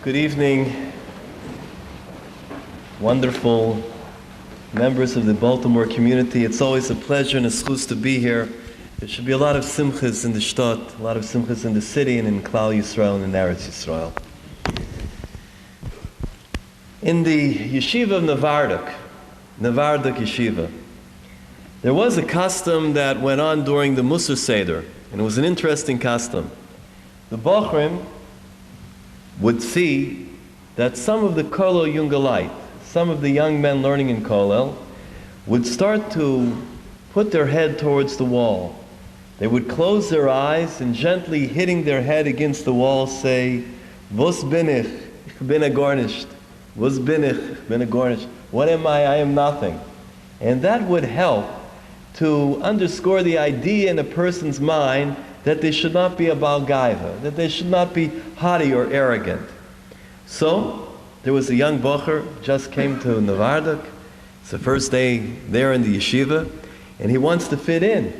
Good evening, wonderful members of the Baltimore community. It's always a pleasure and a schus to be here. There should be a lot of simchas in the shtot, a lot of simchas in the city and in Klal Yisrael and in Eretz Yisrael. In the yeshiva of Nevardok yeshiva, there was a custom that went on during the Musar Seder, and it was an interesting custom. The Bochrim would see that some of the Kollel Jungelite, some of the young men learning in Kollel, would start to put their head towards the wall. They would close their eyes and gently hitting their head against the wall say, "Vos bin ich? Ich bin agarnished. Vos bin ich? Ich bin agarnished. What am I? I am nothing." And that would help to underscore the idea in a person's mind that they should not be a Baal Gaiva, that they should not be haughty or arrogant. So, there was a young bocher, just came to Nevardok. It's the first day there in the yeshiva, and he wants to fit in.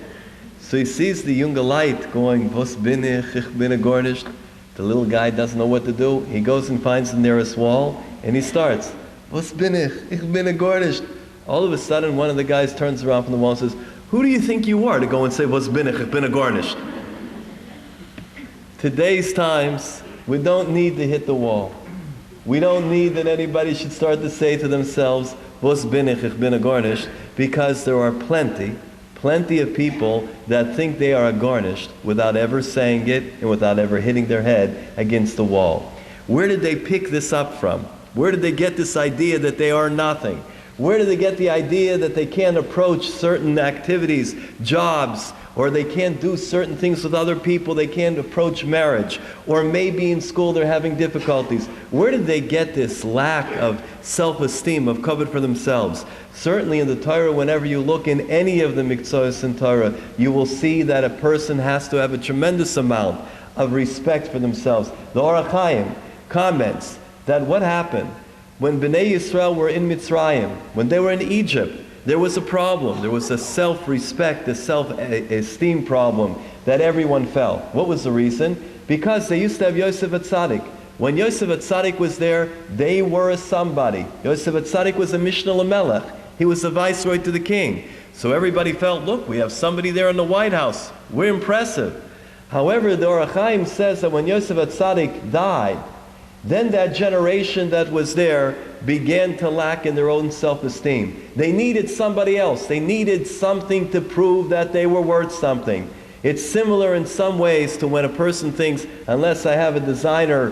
So he sees the junge Leid going, "Vos bin ich bin agarnished." The little guy doesn't know what to do. He goes and finds the nearest wall, and he starts, "Vos bin ich bin agarnished." All of a sudden, one of the guys turns around from the wall and says, "Who do you think you are to go and say, 'Vos bin ich bin agarnished'?" Today's times, we don't need to hit the wall. We don't need that anybody should start to say to themselves, "Vos bin ich bin agarnished," because there are plenty of people that think they are agarnished without ever saying it and without ever hitting their head against the wall. Where did they pick this up from? Where did they get this idea that they are nothing? Where did they get the idea that they can't approach certain activities, jobs, or they can't do certain things with other people, they can't approach marriage, or maybe in school they're having difficulties? Where did they get this lack of self-esteem, of kavod for themselves? Certainly in the Torah, whenever you look in any of the Mitzvos in Torah, you will see that a person has to have a tremendous amount of respect for themselves. The Orach Chaim comments that what happened when Bnei Yisrael were in Mitzrayim, when they were in Egypt, there was a problem. There was a self-respect, a self-esteem problem that everyone felt. What was the reason? Because they used to have Yosef Atzadik. When Yosef Atzadik was there, they were a somebody. Yosef Atzadik was a Mishnah Lamelech. He was a viceroy to the king. So everybody felt, look, we have somebody there in the White House. We're impressive. However, the Orach Chaim says that when Yosef Atzadik died, then that generation that was there began to lack in their own self-esteem. They needed somebody else. They needed something to prove that they were worth something. It's similar in some ways to when a person thinks, unless I have a designer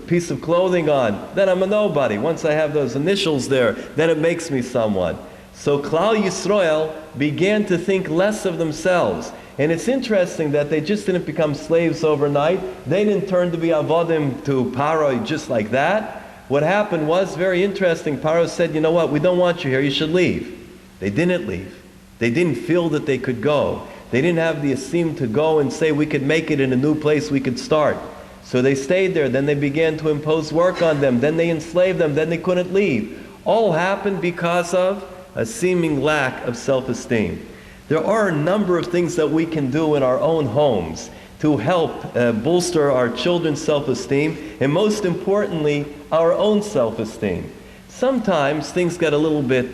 piece of clothing on, then I'm a nobody. Once I have those initials there, then it makes me someone. So Klal Yisrael began to think less of themselves. And it's interesting that they just didn't become slaves overnight. They didn't turn to be avodim to Paro just like that. What happened was very interesting. Paro said, "You know what, we don't want you here, you should leave." They didn't leave. They didn't feel that they could go. They didn't have the esteem to go and say, we could make it in a new place, we could start. So they stayed there. Then they began to impose work on them. Then they enslaved them. Then they couldn't leave. All happened because of a seeming lack of self-esteem. There are a number of things that we can do in our own homes to help bolster our children's self-esteem, and most importantly, our own self-esteem. Sometimes things get a little bit,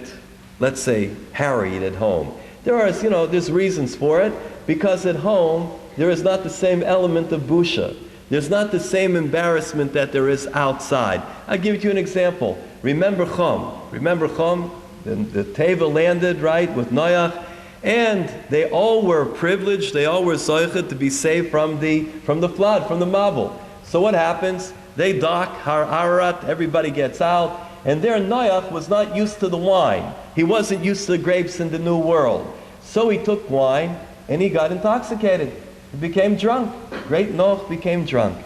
let's say, harried at home. There's reasons for it, because at home there is not the same element of busha. There's not the same embarrassment that there is outside. I'll give you an example. Remember Chum. The Teva landed, right, with Noach. And they all were privileged, they all were zoichet to be saved from the flood, from the Mabul. So what happens? They dock, Har Ararat, everybody gets out, and there Noach was not used to the wine. He wasn't used to the grapes in the New World. So he took wine, and he got intoxicated. He became drunk. Great Noach became drunk.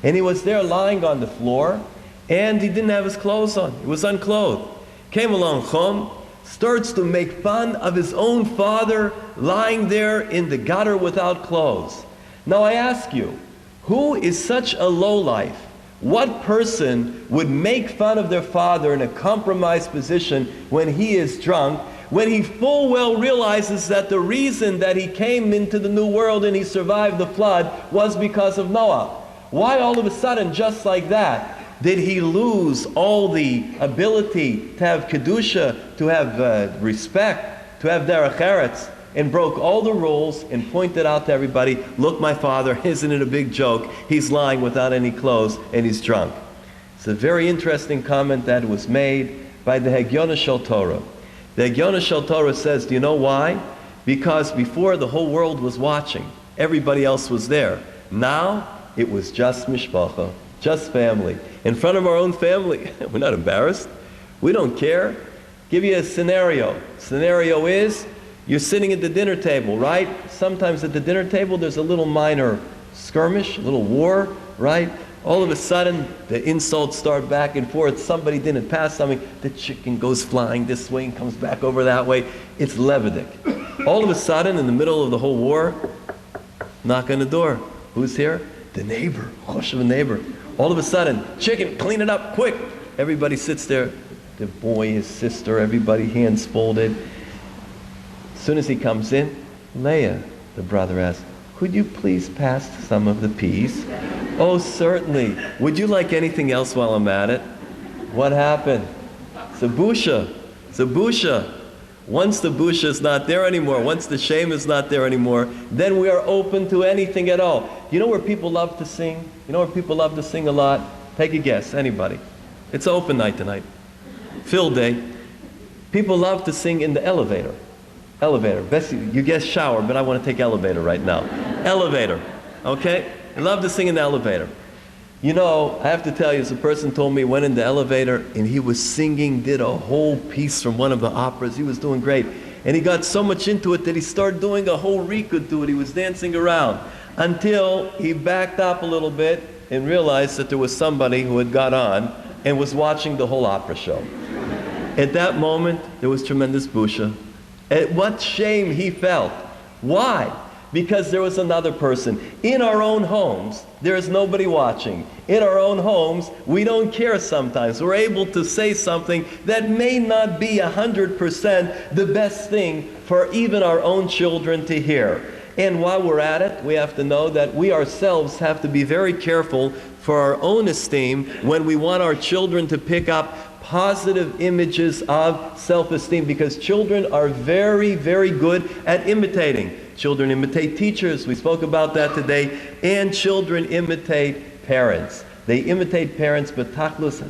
And he was there lying on the floor, and he didn't have his clothes on. He was unclothed. Came along Chum, starts to make fun of his own father lying there in the gutter without clothes. Now I ask you, who is such a lowlife? What person would make fun of their father in a compromised position when he is drunk, when he full well realizes that the reason that he came into the new world and he survived the flood was because of Noah? Why all of a sudden, just like that, Did he lose all the ability to have kedusha, to have respect, to have derech eretz, and broke all the rules and pointed out to everybody, look, my father, isn't it a big joke? He's lying without any clothes and he's drunk. It's a very interesting comment that was made by the Hegyona Shel Torah. The Hegyona Shel Torah says, do you know why? Because before the whole world was watching, everybody else was there. Now, it was just mishpacha, just family. In front of our own family, we're not embarrassed. We don't care. Give you a scenario. Scenario is, you're sitting at the dinner table, right? Sometimes at the dinner table there's a little minor skirmish, a little war, right? All of a sudden, the insults start back and forth. Somebody didn't pass something. The chicken goes flying this way and comes back over that way. It's Levitic. All of a sudden, in the middle of the whole war, knock on the door. Who's here? The neighbor. Choshev, a neighbor. All of a sudden, chicken, clean it up, quick. Everybody sits there. The boy, his sister, everybody hands folded. As soon as he comes in, Leah, the brother asks, could you please pass some of the peas? Oh, certainly. Would you like anything else while I'm at it? What happened? It's a busha. It's a busha. Once the busha is not there anymore, once the shame is not there anymore, then we are open to anything at all. You know where people love to sing? You know where people love to sing a lot? Take a guess, anybody. It's open night tonight. Field day. People love to sing in the elevator. Elevator. Best you guess shower, but I want to take elevator right now. Elevator. Okay? I love to sing in the elevator. You know, I have to tell you, as a person told me, went in the elevator and he was singing, did a whole piece from one of the operas. He was doing great. And he got so much into it that he started doing a whole rikud to it. He was dancing around until he backed up a little bit and realized that there was somebody who had got on and was watching the whole opera show. At that moment, there was tremendous busha. At what shame he felt. Why? Because there was another person. In our own homes, there is nobody watching. In our own homes, we don't care sometimes. We're able to say something that may not be 100% the best thing for even our own children to hear. And while we're at it, we have to know that we ourselves have to be very careful for our own esteem when we want our children to pick up positive images of self-esteem, because children are very, very good at imitating. Children imitate teachers, we spoke about that today, and children imitate parents. They imitate parents, but tachlus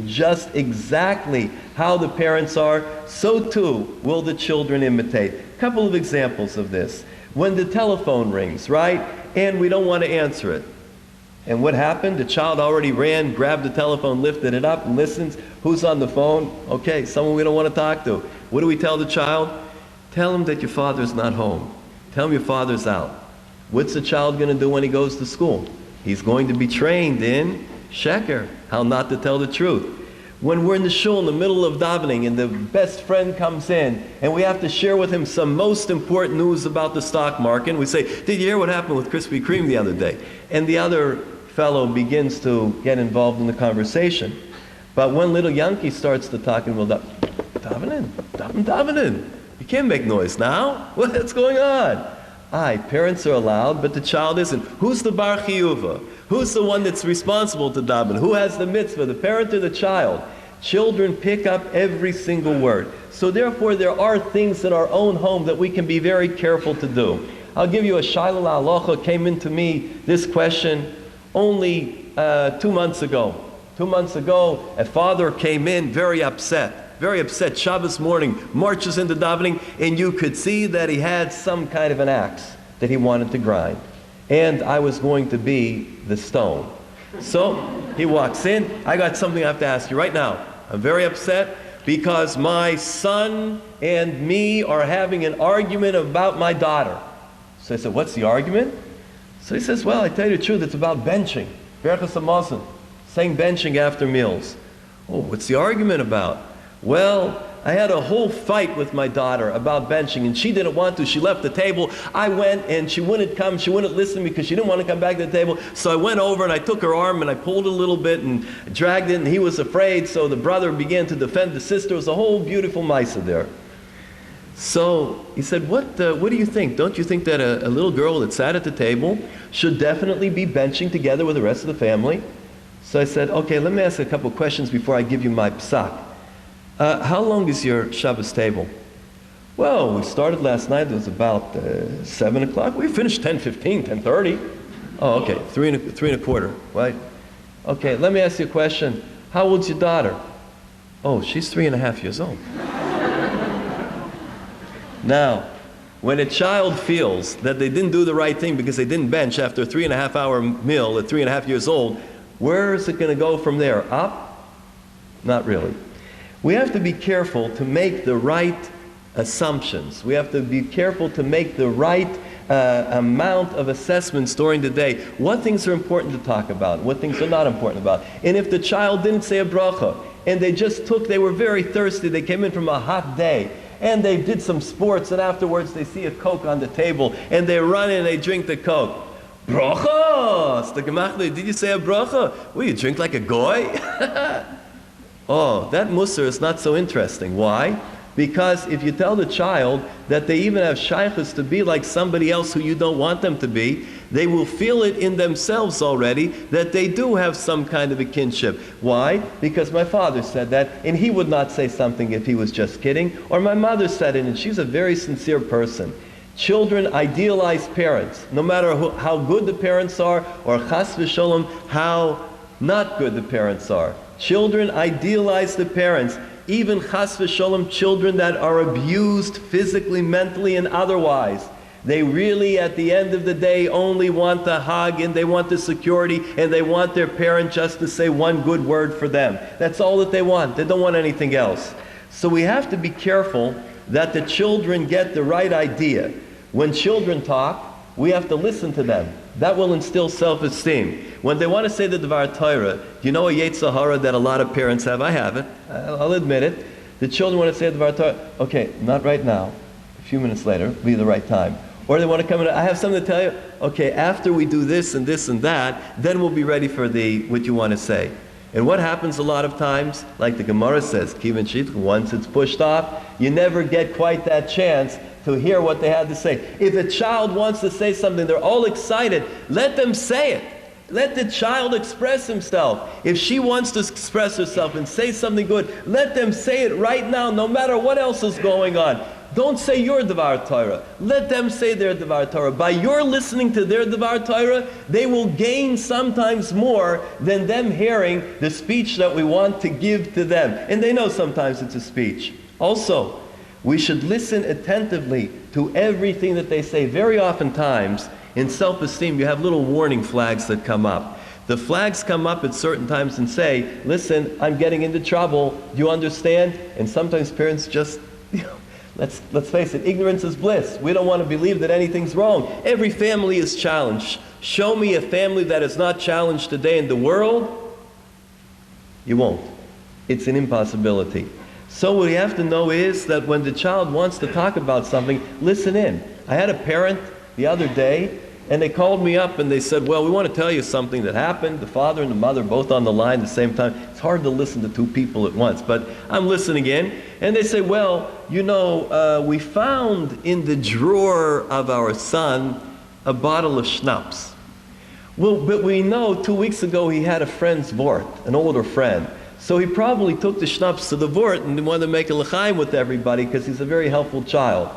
just exactly how the parents are, so too will the children imitate. A couple of examples of this. When the telephone rings, right, and we don't want to answer it. And what happened? The child already ran, grabbed the telephone, lifted it up, and listens. Who's on the phone? Okay, someone we don't want to talk to. What do we tell the child? Tell him that your father's not home. Tell him your father's out. What's the child going to do when he goes to school? He's going to be trained in sheker, how not to tell the truth. When we're in the shul in the middle of davening and the best friend comes in and we have to share with him some most important news about the stock market, and we say, did you hear what happened with Krispy Kreme the other day? And the other fellow begins to get involved in the conversation. But when little Yankee starts to talk, and we'll davening. You can't make noise now. What's going on? Aye, parents are allowed, but the child isn't. Who's the bar chiyuva? Who's the one that's responsible to daven? Who has the mitzvah, the parent or the child? Children pick up every single word. So therefore, there are things in our own home that we can be very careful to do. I'll give you a shaila halacha. Came into me this question only 2 months ago. 2 months ago, a father came in very upset. Shabbos morning, marches into davening, and you could see that he had some kind of an axe that he wanted to grind. And I was going to be the stone. So he walks in. I got something I have to ask you right now. I'm very upset because my son and me are having an argument about my daughter. So I said, what's the argument? So he says, well, I tell you the truth, it's about benching. Berachas Hamazon, saying benching after meals. Oh, what's the argument about? Well, I had a whole fight with my daughter about benching, and she didn't want to. She left the table. I went, and she wouldn't come. She wouldn't listen because she didn't want to come back to the table. So I went over, and I took her arm, and I pulled it a little bit and dragged it, and he was afraid. So the brother began to defend the sister. It was a whole beautiful maisa there. So he said, what do you think? Don't you think that a little girl that sat at the table should definitely be benching together with the rest of the family? So I said, okay, let me ask a couple questions before I give you my psak. How long is your Shabbos table? Well, we started last night. It was about 7 o'clock. We finished 10:15, 10:30. Oh, okay, 3:15, right? Okay, let me ask you a question. How old's your daughter? Oh, she's 3.5 years old. Now, when a child feels that they didn't do the right thing because they didn't bench after a 3.5-hour meal at 3.5 years old, where is it going to go from there? Up? Not really. We have to be careful to make the right assumptions. We have to be careful to make the right amount of assessments during the day. What things are important to talk about? What things are not important about? And if the child didn't say a bracha, and they were very thirsty, they came in from a hot day, and they did some sports, and afterwards they see a Coke on the table, and they run in and they drink the Coke. Bracha! Did you say a bracha? Well, you drink like a goy? Oh, that musar is not so interesting. Why? Because if you tell the child that they even have shaykhs to be like somebody else who you don't want them to be, they will feel it in themselves already that they do have some kind of a kinship. Why? Because my father said that, and he would not say something if he was just kidding. Or my mother said it, and she's a very sincere person. Children idealize parents, no matter how good the parents are, or chas v'sholom, how not good the parents are. Children idealize the parents. Even chas v'sholom, children that are abused physically, mentally, and otherwise. They really, at the end of the day, only want the hug, and they want the security, and they want their parent just to say one good word for them. That's all that they want. They don't want anything else. So we have to be careful that the children get the right idea. When children talk, we have to listen to them. That will instill self-esteem. When they want to say the Dvar Torah, you know a Yetzer Hara that a lot of parents have? I have it. I'll admit it. The children want to say the Dvar Torah. Okay, not right now. A few minutes later will be the right time. Or they want to come in, I have something to tell you. Okay, after we do this and this and that, then we'll be ready for what you want to say. And what happens a lot of times, like the Gemara says, Kivin Shit, once it's pushed off, you never get quite that chance to hear what they had to say. If a child wants to say something, they're all excited, let them say it. Let the child express himself. If she wants to express herself and say something good, let them say it right now, no matter what else is going on. Don't say your Dvar Torah. Let them say their Dvar Torah. By your listening to their Dvar Torah, they will gain sometimes more than them hearing the speech that we want to give to them. And they know sometimes it's a speech. Also, we should listen attentively to everything that they say. Very oftentimes, in self-esteem, you have little warning flags that come up. The flags come up at certain times and say, listen, I'm getting into trouble. Do you understand? And sometimes parents just, let's face it, ignorance is bliss. We don't want to believe that anything's wrong. Every family is challenged. Show me a family that is not challenged today in the world. You won't. It's an impossibility. So what you have to know is that when the child wants to talk about something, listen in. I had a parent the other day, and they called me up and they said, well, we want to tell you something that happened. The father and the mother both on the line at the same time. It's hard to listen to two people at once, but I'm listening in. And they say, well, you know, we found in the drawer of our son a bottle of schnapps. Well, but we know 2 weeks ago he had a friend's vort, an older friend. So he probably took the schnapps to the vort and wanted to make a l'chaim with everybody because he's a very helpful child.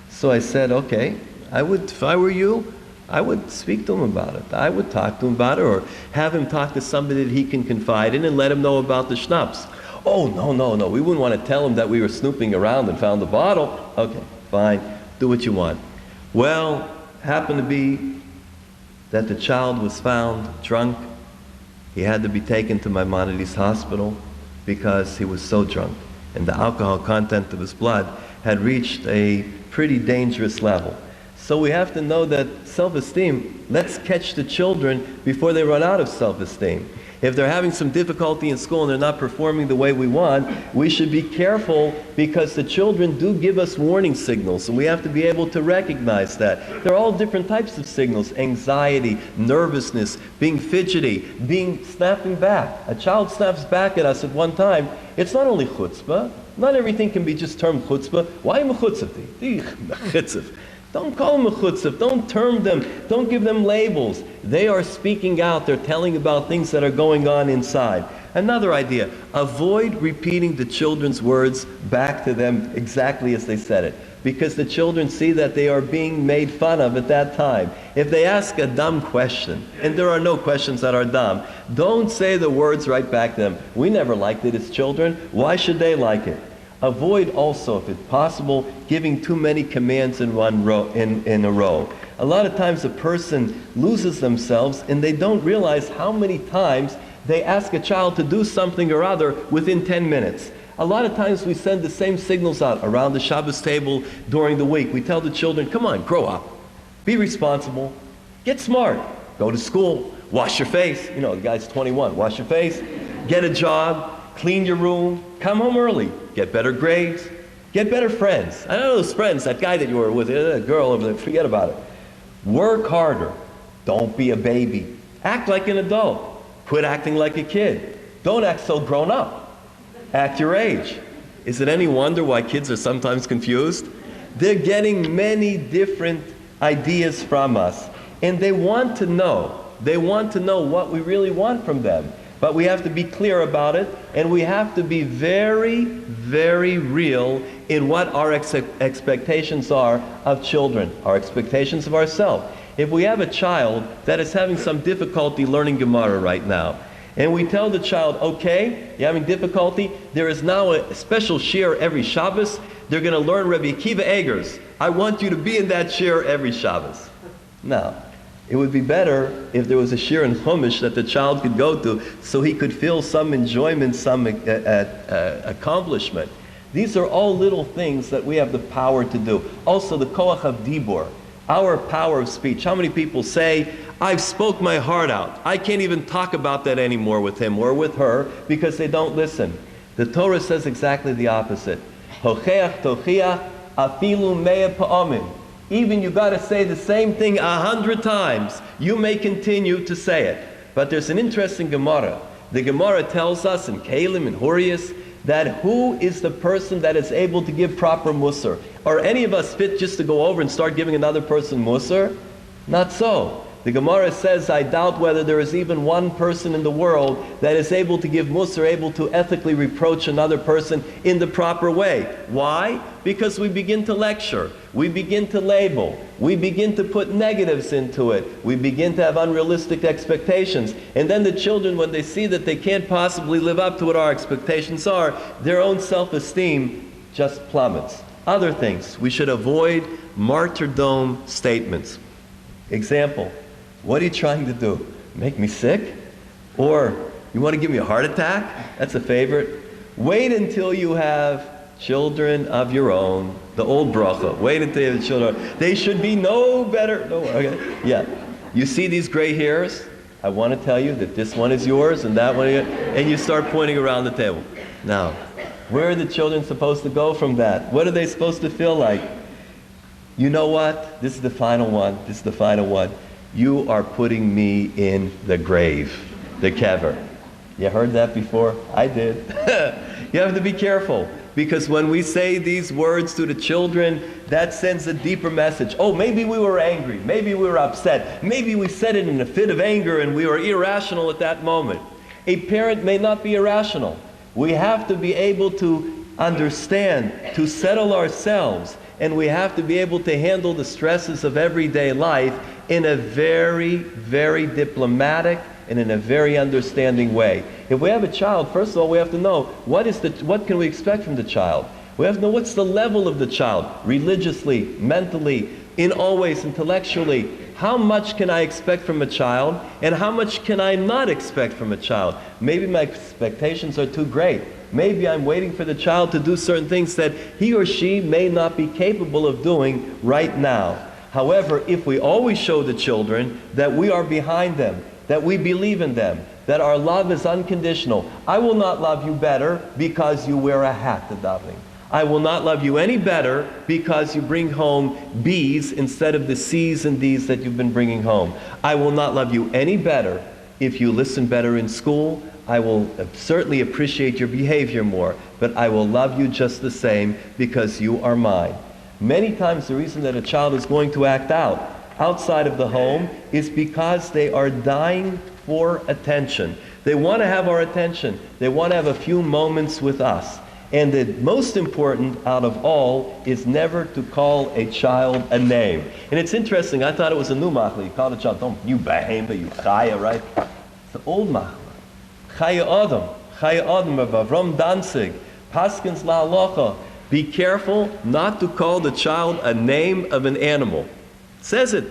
So I said, okay, if I were you, I would speak to him about it. I would talk to him about it, or have him talk to somebody that he can confide in and let him know about the schnapps. Oh, no. We wouldn't want to tell him that we were snooping around and found the bottle. Okay, fine. Do what you want. Well, happened to be that the child was found drunk. He had to be taken to Maimonides Hospital because he was so drunk. And the alcohol content of his blood had reached a pretty dangerous level. So we have to know that self-esteem, let's catch the children before they run out of self-esteem. If they're having some difficulty in school and they're not performing the way we want, we should be careful because the children do give us warning signals, and we have to be able to recognize that. There are all different types of signals: anxiety, nervousness, being fidgety, snapping back. A child snaps back at us at one time. It's not only chutzpah. Not everything can be just termed chutzpah. Why am I chutzpah? Don't call them mechutzif. Don't term them. Don't give them labels. They are speaking out. They're telling about things that are going on inside. Another idea, avoid repeating the children's words back to them exactly as they said it, because the children see that they are being made fun of at that time. If they ask a dumb question, and there are no questions that are dumb, don't say the words right back to them. We never liked it as children. Why should they like it? Avoid also, if it's possible, giving too many commands in one row, in a row. A lot of times a person loses themselves and they don't realize how many times they ask a child to do something or other within 10 minutes. A lot of times we send the same signals out around the Shabbos table during the week. We tell the children, come on, grow up. Be responsible. Get smart. Go to school. Wash your face. You know, the guy's 21. Wash your face. Get a job. Clean your room. Come home early. Get better grades. Get better friends. I know those friends, that guy that you were with, that girl over there, forget about it. Work harder. Don't be a baby. Act like an adult. Quit acting like a kid. Don't act so grown up. Act your age. Is it any wonder why kids are sometimes confused? They're getting many different ideas from us, and they want to know. They want to know what we really want from them. But we have to be clear about it, and we have to be very, very real in what our expectations are of children, our expectations of ourselves. If we have a child that is having some difficulty learning Gemara right now, and we tell the child, okay, you're having difficulty, there is now a special shiur every Shabbos, they're going to learn Rabbi Akiva Eger's. I want you to be in that shiur every Shabbos. Now, it would be better if there was a shiur in Chumash that the child could go to so he could feel some enjoyment, some accomplishment. These are all little things that we have the power to do. Also, the koach of dibur, our power of speech. How many people say, I've spoke my heart out. I can't even talk about that anymore with him or with her because they don't listen. The Torah says exactly the opposite. Hocheach tochiach afilu mea pa'amim. Even you got to say the same thing 100 times. You may continue to say it. But there's an interesting Gemara. The Gemara tells us in Kalim and Hurius that who is the person that is able to give proper musar? Are any of us fit just to go over and start giving another person musar? Not so. The Gemara says, I doubt whether there is even one person in the world that is able to give musar, able to ethically reproach another person in the proper way. Why? Because we begin to lecture, we begin to label, we begin to put negatives into it, we begin to have unrealistic expectations. And then the children, when they see that they can't possibly live up to what our expectations are, their own self-esteem just plummets. Other things, we should avoid martyrdom statements. Example, what are you trying to do? Make me sick? Or, you want to give me a heart attack? That's a favorite. Wait until you have children of your own. The old bracha. Wait until you have children. They should be no better. No, okay. Yeah. You see these gray hairs? I want to tell you that this one is yours and that one is yours. And you start pointing around the table. Now, where are the children supposed to go from that? What are they supposed to feel like? You know what? This is the final one. This is the final one. You are putting me in the grave, the kever. You heard that before? I did. You have to be careful, because when we say these words to the children, that sends a deeper message. Oh, maybe we were angry. Maybe we were upset. Maybe we said it in a fit of anger and we were irrational at that moment. A parent may not be irrational. We have to be able to understand, to settle ourselves, and we have to be able to handle the stresses of everyday life in a very, very diplomatic and in a very understanding way. If we have a child, first of all, we have to know what can we expect from the child. We have to know what's the level of the child, religiously, mentally, in all ways, intellectually. How much can I expect from a child, and how much can I not expect from a child? Maybe my expectations are too great. Maybe I'm waiting for the child to do certain things that he or she may not be capable of doing right now. However, if we always show the children that we are behind them, that we believe in them, that our love is unconditional. I will not love you better because you wear a hat to davening. I will not love you any better because you bring home B's instead of the C's and D's that you've been bringing home. I will not love you any better if you listen better in school. I will certainly appreciate your behavior more, but I will love you just the same because you are mine. Many times the reason that a child is going to act out outside of the home is because they are dying for attention. They want to have our attention. They want to have a few moments with us. And the most important out of all is never to call a child a name. And it's interesting, I thought it was a new machla. You call a child, don't you behema, you chaya, right? It's the old machla. Chaya Adam of Avram Danzig, Paskins la'alocha. Be careful not to call the child a name of an animal. It says it.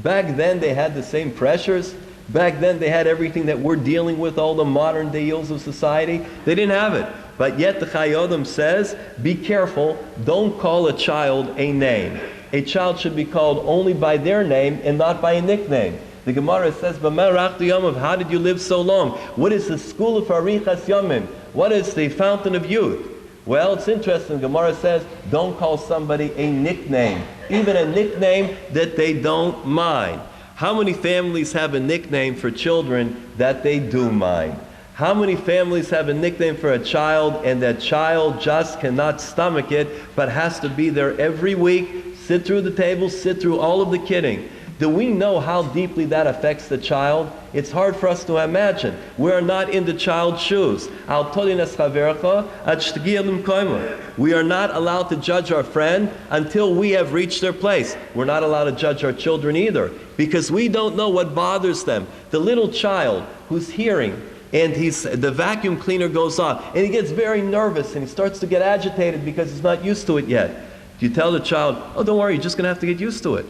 Back then they had the same pressures. Back then they had everything that we're dealing with, all the modern day ills of society. They didn't have it. But yet the Chayyim says, be careful, don't call a child a name. A child should be called only by their name and not by a nickname. The Gemara says, how did you live so long? What is the school of Arichas Yomim? What is the fountain of youth? Well, it's interesting. Gemara says, don't call somebody a nickname, even a nickname that they don't mind. How many families have a nickname for children that they do mind? How many families have a nickname for a child and that child just cannot stomach it, but has to be there every week, sit through the table, sit through all of the kidding? Do we know how deeply that affects the child? It's hard for us to imagine. We're not in the child's shoes. We are not allowed to judge our friend until we have reached their place. We're not allowed to judge our children either, because we don't know what bothers them. The little child who's hearing, and the vacuum cleaner goes on, and he gets very nervous, and he starts to get agitated because he's not used to it yet. Do you tell the child, oh, don't worry, you're just going to have to get used to it?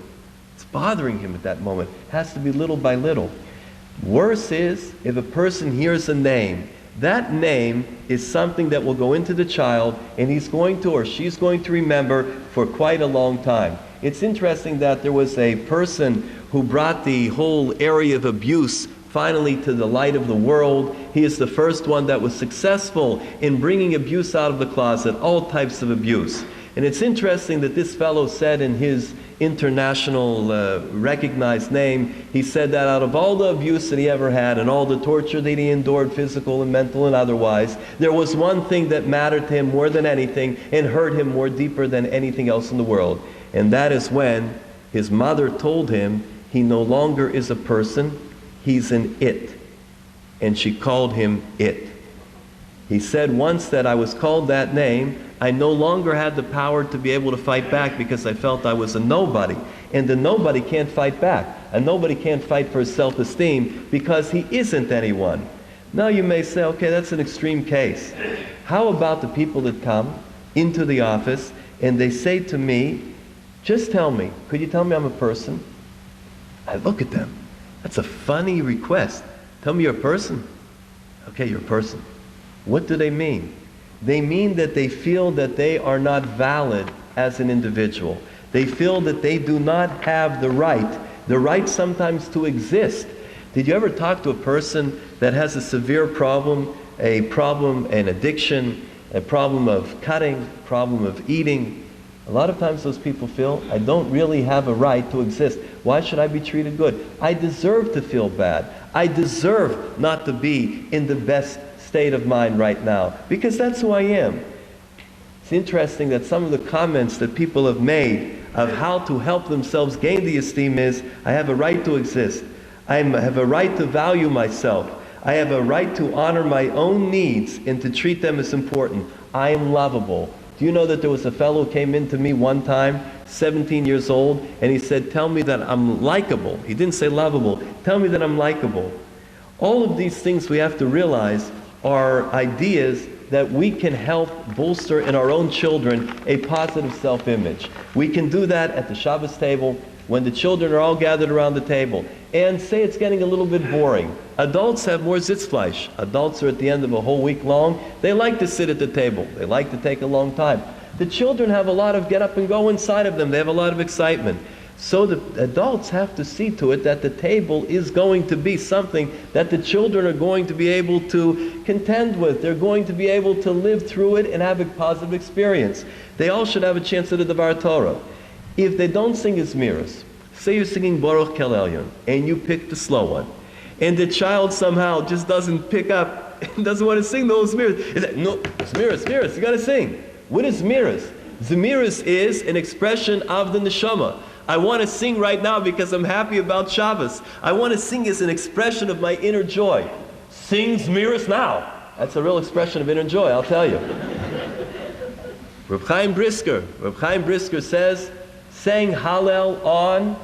It's bothering him at that moment. It has to be little by little. Worse is if a person hears a name. That name is something that will go into the child, and he's going to or she's going to remember for quite a long time. It's interesting that there was a person who brought the whole area of abuse finally to the light of the world. He is the first one that was successful in bringing abuse out of the closet, all types of abuse. And it's interesting that this fellow said in his international recognized name, he said that out of all the abuse that he ever had and all the torture that he endured, physical and mental and otherwise, there was one thing that mattered to him more than anything and hurt him more deeper than anything else in the world. And that is when his mother told him he no longer is a person, he's an it. And she called him it. He said once that I was called that name, I no longer had the power to be able to fight back because I felt I was a nobody. And the nobody can't fight back. A nobody can't fight for his self-esteem because he isn't anyone. Now you may say, okay, that's an extreme case. How about the people that come into the office and they say to me, just tell me, could you tell me I'm a person? I look at them. That's a funny request. Tell me you're a person. Okay, you're a person. What do they mean? They mean that they feel that they are not valid as an individual. They feel that they do not have the right sometimes to exist. Did you ever talk to a person that has a severe problem, an addiction, a problem of cutting, problem of eating? A lot of times those people feel, I don't really have a right to exist. Why should I be treated good? I deserve to feel bad. I deserve not to be in the best state of mind right now, because that's who I am. It's interesting that some of the comments that people have made of how to help themselves gain the esteem is, I have a right to exist. I have a right to value myself. I have a right to honor my own needs and to treat them as important. I am lovable. Do you know that there was a fellow who came in to me one time, 17 years old, and he said, tell me that I'm likable. He didn't say lovable. Tell me that I'm likable. All of these things we have to realize are ideas that we can help bolster in our own children a positive self-image. We can do that at the Shabbos table when the children are all gathered around the table. And say it's getting a little bit boring. Adults have more sitzfleisch. Adults are at the end of a whole week long. They like to sit at the table. They like to take a long time. The children have a lot of get up and go inside of them. They have a lot of excitement. So the adults have to see to it that the table is going to be something that the children are going to be able to contend with. They're going to be able to live through it and have a positive experience. They all should have a chance at the Devar Torah. If they don't sing Izmiros, say you're singing Baruch Kel Elyon, and you pick the slow one, and the child somehow just doesn't pick up and doesn't want to sing those Izmiros. He said, no, Izmiros, you got to sing. What is Izmiros? Zemiris is an expression of the neshama. I want to sing right now because I'm happy about Shabbos. I want to sing as an expression of my inner joy. Sing Zemiris now. That's a real expression of inner joy, I'll tell you. Reb Chaim Brisker says, saying Hallel on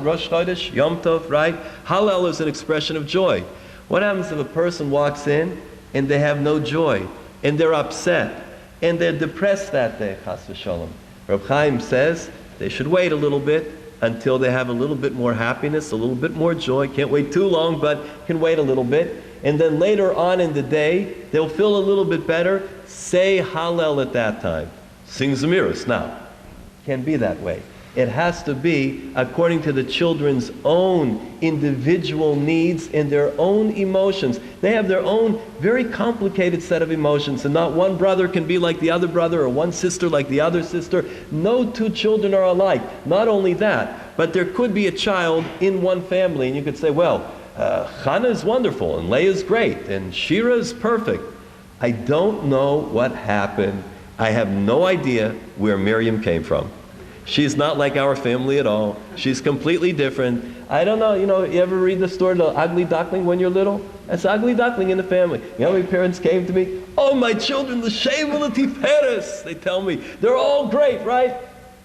Rosh Chodesh, Yom Tov, right? Hallel is an expression of joy. What happens if a person walks in and they have no joy, and they're upset, and they're depressed that day, chas v'sholom? Reb Chaim says they should wait a little bit until they have a little bit more happiness, a little bit more joy. Can't wait too long, but can wait a little bit. And then later on in the day, they'll feel a little bit better. Say Hallel at that time. Sing Zemiris now. Can't be that way. It has to be according to the children's own individual needs and their own emotions. They have their own very complicated set of emotions, and not one brother can be like the other brother or one sister like the other sister. No two children are alike. Not only that, but there could be a child in one family, and you could say, well, Chana is wonderful, and Leah is great, and Shira is perfect. I don't know what happened. I have no idea where Miriam came from. She's not like our family at all. She's completely different. I don't know, you ever read the story, The Ugly Duckling, when you're little? That's Ugly Duckling in the family. You know how many parents came to me? Oh, my children, the Shem Tiferes. They tell me, they're all great, right?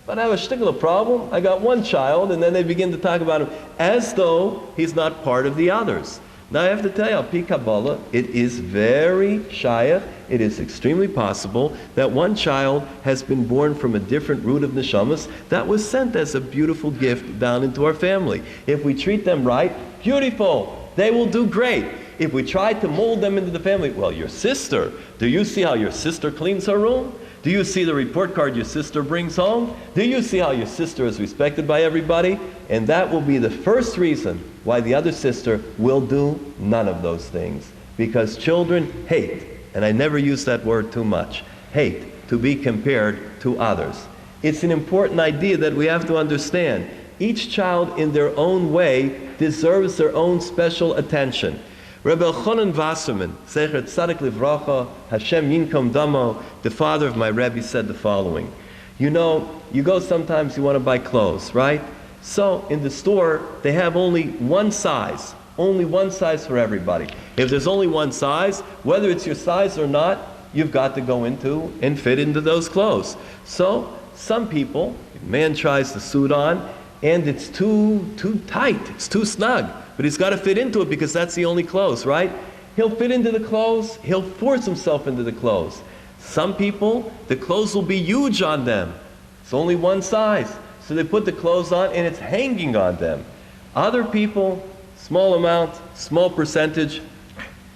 But I have a shtickler problem. I got one child, and then they begin to talk about him as though he's not part of the others. Now I have to tell you, Pi Kabbalah, it is very shayach. It is extremely possible that one child has been born from a different root of neshamas that was sent as a beautiful gift down into our family. If we treat them right, beautiful. They will do great. If we try to mold them into the family, well, your sister, do you see how your sister cleans her room? Do you see the report card your sister brings home? Do you see how your sister is respected by everybody? And that will be the first reason why the other sister will do none of those things. Because children hate, and I never use that word too much, hate to be compared to others. It's an important idea that we have to understand. Each child in their own way deserves their own special attention. Rabbi Elchanan Wasserman, Zecher Tzadik Livracha, Hashem Yinkom Damo, the father of my Rabbi, said the following. You go sometimes, you want to buy clothes, right? So in the store, they have only one size for everybody. If there's only one size, whether it's your size or not, you've got to go into and fit into those clothes. So some people, a man tries the suit on, and it's too tight, it's too snug. But he's got to fit into it because that's the only clothes, right? He'll fit into the clothes. He'll force himself into the clothes. Some people, the clothes will be huge on them. It's only one size. So they put the clothes on and it's hanging on them. Other people, small amount, small percentage,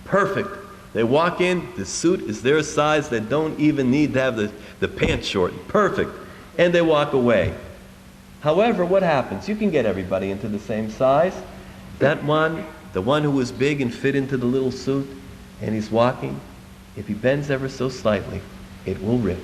perfect. They walk in, the suit is their size. They don't even need to have the pants shortened. Perfect. And they walk away. However, what happens? You can get everybody into the same size. That one, the one who was big and fit into the little suit, and he's walking, if he bends ever so slightly, it will rip.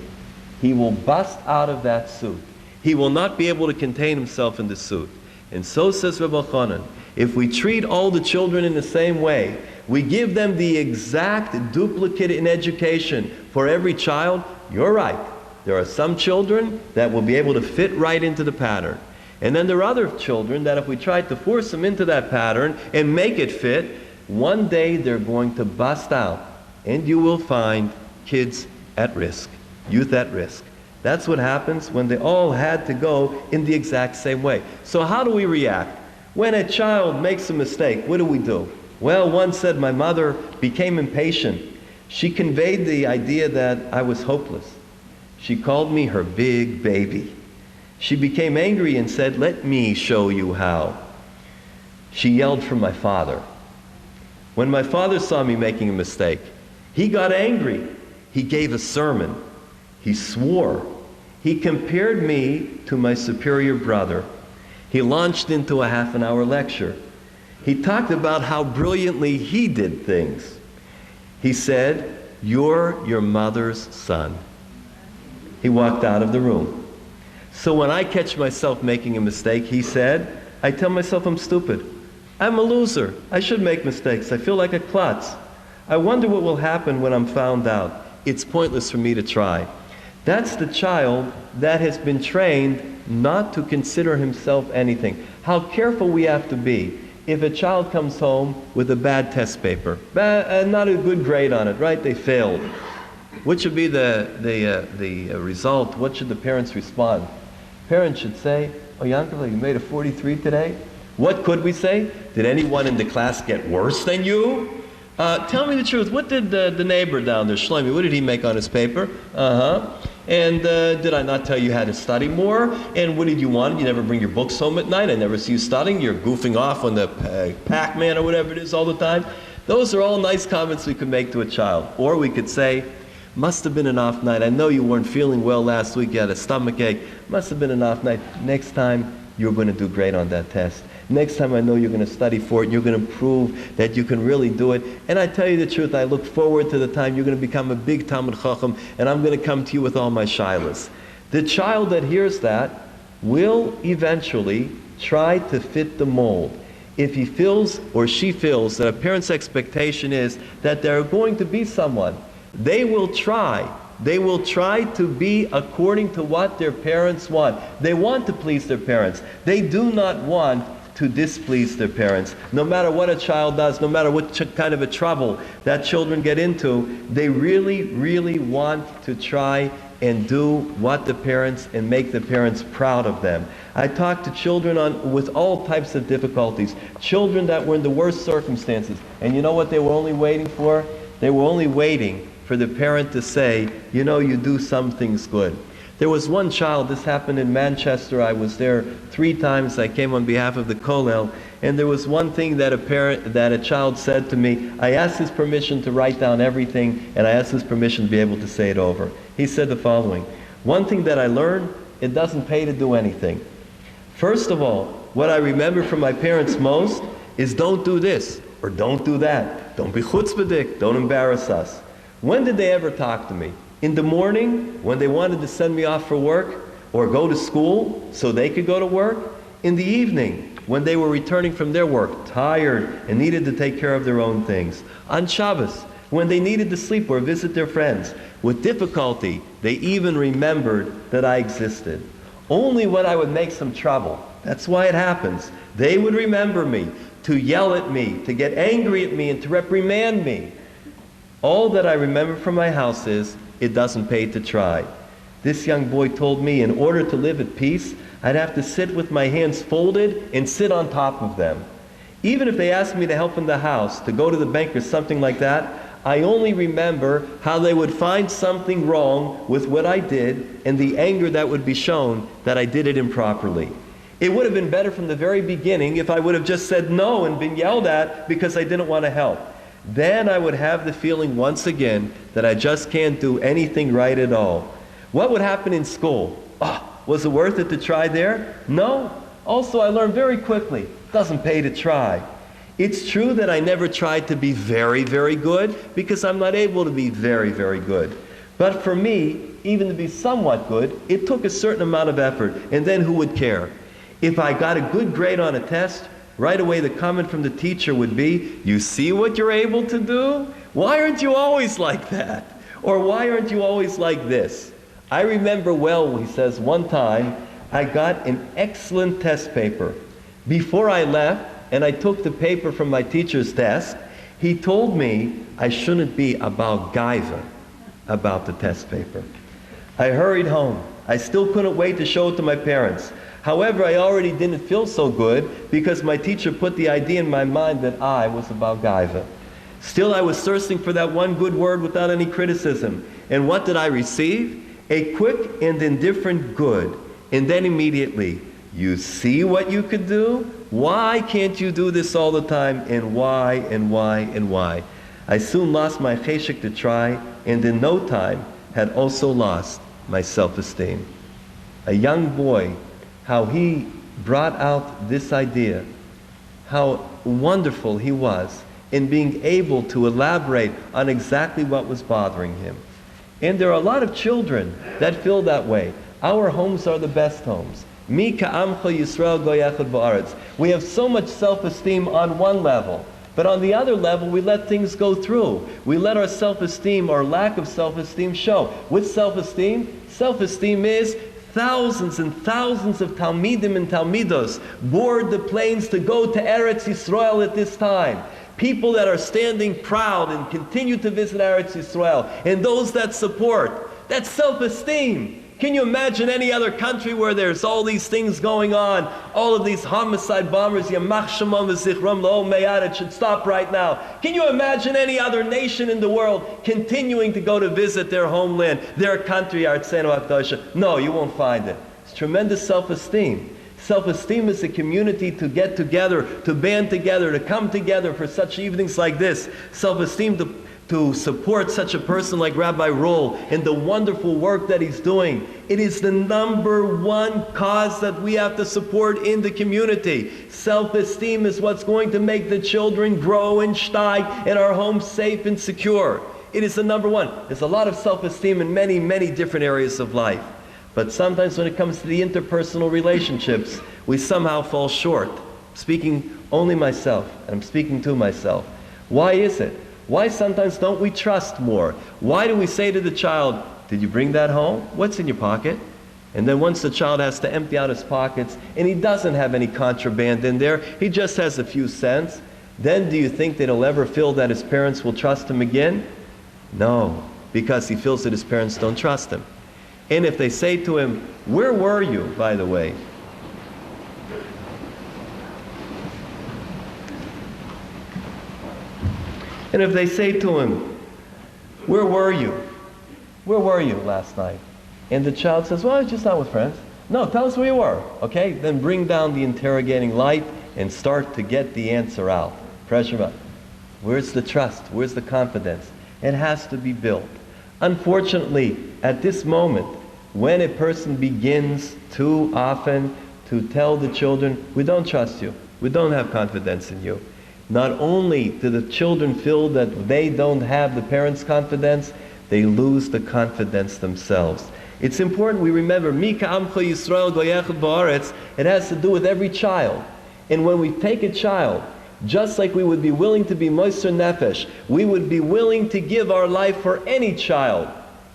He will bust out of that suit. He will not be able to contain himself in the suit. And so says Rabbi Elchanan, if we treat all the children in the same way, we give them the exact duplicate in education for every child, you're right. There are some children that will be able to fit right into the pattern. And then there are other children that if we try to force them into that pattern and make it fit, one day they're going to bust out. And you will find kids at risk, youth at risk. That's what happens when they all had to go in the exact same way. So how do we react? When a child makes a mistake, what do? Well, one said my mother became impatient. She conveyed the idea that I was hopeless. She called me her big baby. She became angry and said, "Let me show you how." She yelled for my father. When my father saw me making a mistake, he got angry. He gave a sermon. He swore. He compared me to my superior brother. He launched into a half-an-hour lecture. He talked about how brilliantly he did things. He said, "You're your mother's son." He walked out of the room. So when I catch myself making a mistake, he said, I tell myself I'm stupid. I'm a loser. I should make mistakes. I feel like a klutz. I wonder what will happen when I'm found out. It's pointless for me to try. That's the child that has been trained not to consider himself anything. How careful we have to be if a child comes home with a bad test paper, not a good grade on it, right? They failed. What should be the result? What should the parents respond? Parents should say, "Oh, Yankov, you made a 43 today." What could we say? Did anyone in the class get worse than you? Tell me the truth. What did the neighbor down there, Shlomi, what did he make on his paper? And did I not tell you how to study more? And what did you want? You never bring your books home at night. I never see you studying. You're goofing off on the Pac-Man or whatever it is all the time. Those are all nice comments we could make to a child. Or we could say, must have been an off night. I know you weren't feeling well last week. You had a stomach ache. Must have been an off night. Next time, you're going to do great on that test. Next time I know you're going to study for it, and you're going to prove that you can really do it. And I tell you the truth, I look forward to the time you're going to become a big Talmid Chacham, and I'm going to come to you with all my shilas. The child that hears that will eventually try to fit the mold. If he feels or she feels that a parent's expectation is that they're going to be someone, they will try. They will try to be according to what their parents want. They want to please their parents. They do not want to displease their parents. No matter what a child does, no matter what kind of a trouble that children get into, they really, really want to try and do what the parents and make the parents proud of them. I talk to children with all types of difficulties. Children that were in the worst circumstances. And you know what they were only waiting for? They were only waiting for the parent to say, you know, you do some things good. There was one child, this happened in Manchester, I was there 3 times, I came on behalf of the Kollel, and there was one thing that a child said to me. I asked his permission to write down everything, and I asked his permission to be able to say it over. He said the following: one thing that I learned, it doesn't pay to do anything. First of all, what I remember from my parents most is don't do this, or don't do that. Don't be chutzpahdik, don't embarrass us. When did they ever talk to me? In the morning, when they wanted to send me off for work or go to school so they could go to work. In the evening, when they were returning from their work, tired and needed to take care of their own things. On Shabbos, when they needed to sleep or visit their friends. With difficulty, they even remembered that I existed. Only when I would make some trouble, that's why it happens, they would remember me, to yell at me, to get angry at me, and to reprimand me. All that I remember from my house is, it doesn't pay to try. This young boy told me in order to live at peace, I'd have to sit with my hands folded and sit on top of them. Even if they asked me to help in the house, to go to the bank or something like that, I only remember how they would find something wrong with what I did and the anger that would be shown that I did it improperly. It would have been better from the very beginning if I would have just said no and been yelled at because I didn't want to help. Then I would have the feeling once again that I just can't do anything right at all. What would happen in school? Was it worth it to try there? No. Also, I learned very quickly, it doesn't pay to try. It's true that I never tried to be very, very good because I'm not able to be very, very good. But for me, even to be somewhat good, it took a certain amount of effort, and then who would care? If I got a good grade on a test, right away the comment from the teacher would be, you see what you're able to do? Why aren't you always like that? Or why aren't you always like this? I remember well, he says, one time I got an excellent test paper. Before I left, and I took the paper from my teacher's desk, he told me I shouldn't be about gaiva about the test paper. I hurried home. I still couldn't wait to show it to my parents. However, I already didn't feel so good because my teacher put the idea in my mind that I was about gaiva. Still, I was thirsting for that one good word without any criticism. And what did I receive? A quick and indifferent good. And then immediately, you see what you could do? Why can't you do this all the time? And why, and why, and why? I soon lost my cheshek to try, and in no time had also lost my self-esteem. A young boy, how he brought out this idea, how wonderful he was in being able to elaborate on exactly what was bothering him. And there are a lot of children that feel that way. Our homes are the best homes. Mi ka'amcha Yisrael go yachad ba'aretz. We have so much self-esteem on one level. But on the other level, we let things go through. We let our self-esteem or lack of self-esteem show. What's self-esteem? Self-esteem is thousands and thousands of Talmidim and Talmidos board the planes to go to Eretz Yisrael at this time. People that are standing proud and continue to visit Eretz Yisrael, and those that support. That's self-esteem. Can you imagine any other country where there's all these things going on, all of these homicide bombers, Yamach Shemam v'zichram lo meyad, it should stop right now. Can you imagine any other nation in the world continuing to go to visit their homeland, their country, Artzenu Akdosha? No, you won't find it. It's tremendous self-esteem. Self-esteem is a community to get together, to band together, to come together for such evenings like this. Self-esteem to support such a person like Rabbi Roll and the wonderful work that he's doing. It is the number one cause that we have to support in the community. Self-esteem is what's going to make the children grow and steig and our homes safe and secure. It is the number one. There's a lot of self-esteem in many, many different areas of life. But sometimes when it comes to the interpersonal relationships, we somehow fall short. I'm speaking only myself, and I'm speaking to myself. Why is it? Why sometimes don't we trust more? Why do we say to the child, did you bring that home? What's in your pocket? And then once the child has to empty out his pockets and he doesn't have any contraband in there, he just has a few cents, then do you think that he'll ever feel that his parents will trust him again? No, because he feels that his parents don't trust him. And if they say to him, where were you, by the way? And if they say to him, where were you? Where were you last night? And the child says, well, I was just out with friends. No, tell us where you were. Okay, then bring down the interrogating light and start to get the answer out. Pressure up. Where's the trust? Where's the confidence? It has to be built. Unfortunately, at this moment, when a person begins too often to tell the children, we don't trust you, we don't have confidence in you, not only do the children feel that they don't have the parents' confidence, they lose the confidence themselves. It's important we remember, Mika Amcha Yisrael Goyechad Ba'aretz, it has to do with every child. And when we take a child, just like we would be willing to be Moser Nefesh, we would be willing to give our life for any child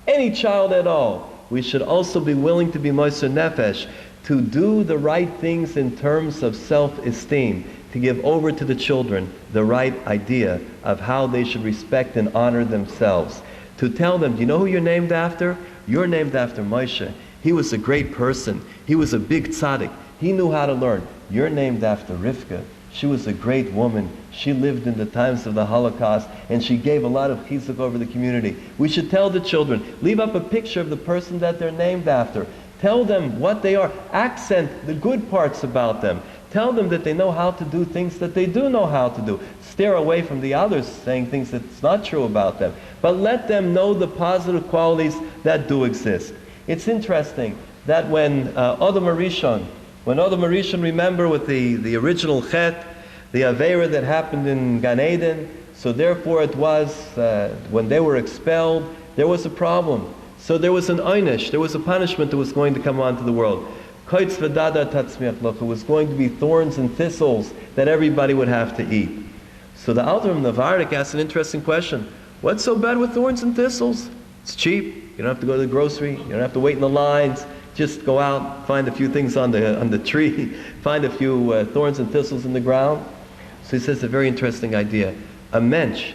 at all. We should also be willing to be Moser Nefesh, to do the right things in terms of self-esteem, to give over to the children the right idea of how they should respect and honor themselves. To tell them, do you know who you're named after? You're named after Moshe. He was a great person. He was a big tzaddik. He knew how to learn. You're named after Rivka. She was a great woman. She lived in the times of the Holocaust, and she gave a lot of chizuk over the community. We should tell the children, leave up a picture of the person that they're named after. Tell them what they are. Accent the good parts about them. Tell them that they know how to do things that they do know how to do. Steer away from the others saying things that's not true about them. But let them know the positive qualities that do exist. It's interesting that when Adam Arishon, remember with the original Chet, the Aveira that happened in Gan Eden, so therefore it was, when they were expelled, there was a problem. So there was an einish, there was a punishment that was going to come onto the world. It was going to be thorns and thistles that everybody would have to eat. So the Alter of Navardik asked an interesting question. What's so bad with thorns and thistles? It's cheap. You don't have to go to the grocery. You don't have to wait in the lines. Just go out, find a few things on the tree, find a few thorns and thistles in the ground. So he says a very interesting idea. A mensch,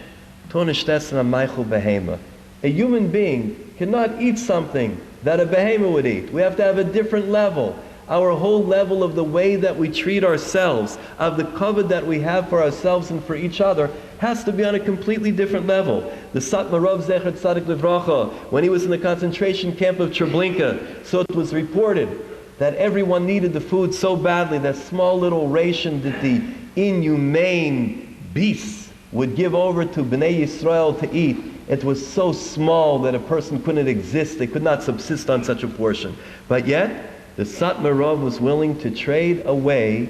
a human being cannot eat something that a behemoth would eat. We have to have a different level. Our whole level of the way that we treat ourselves, of the kavod that we have for ourselves and for each other, has to be on a completely different level. The Satmar Rav Zecher Tzadik Livracha, when he was in the concentration camp of Treblinka, so it was reported that everyone needed the food so badly, that small little ration that the inhumane beasts would give over to Bnei Yisrael to eat, it was so small that a person couldn't exist. They could not subsist on such a portion. But yet, the Satmar Rav was willing to trade away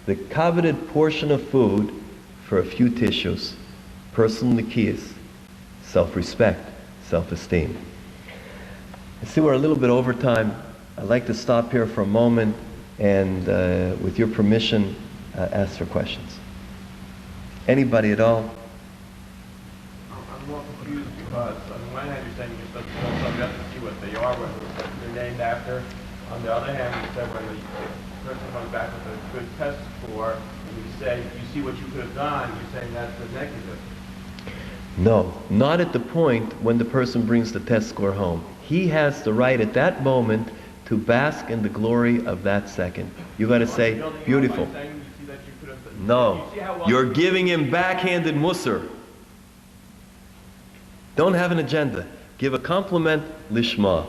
the coveted portion of food for a few tissues. Personal nikiyas, self-respect, self-esteem. I see we're a little bit over time. I'd like to stop here for a moment and, with your permission, ask for questions. Anybody at all? I'm more confused because on the one hand you're saying you're supposed to know something, you have to see what they are, what they're named after. On the other hand, you said when the person comes back with a good test score, and you say, you see what you could have done, you're saying that's a negative. No, not at the point when the person brings the test score home. He has the right at that moment to bask in the glory of that second. You got to say, beautiful. No, you're giving him backhanded musar. Don't have an agenda. Give a compliment lishma.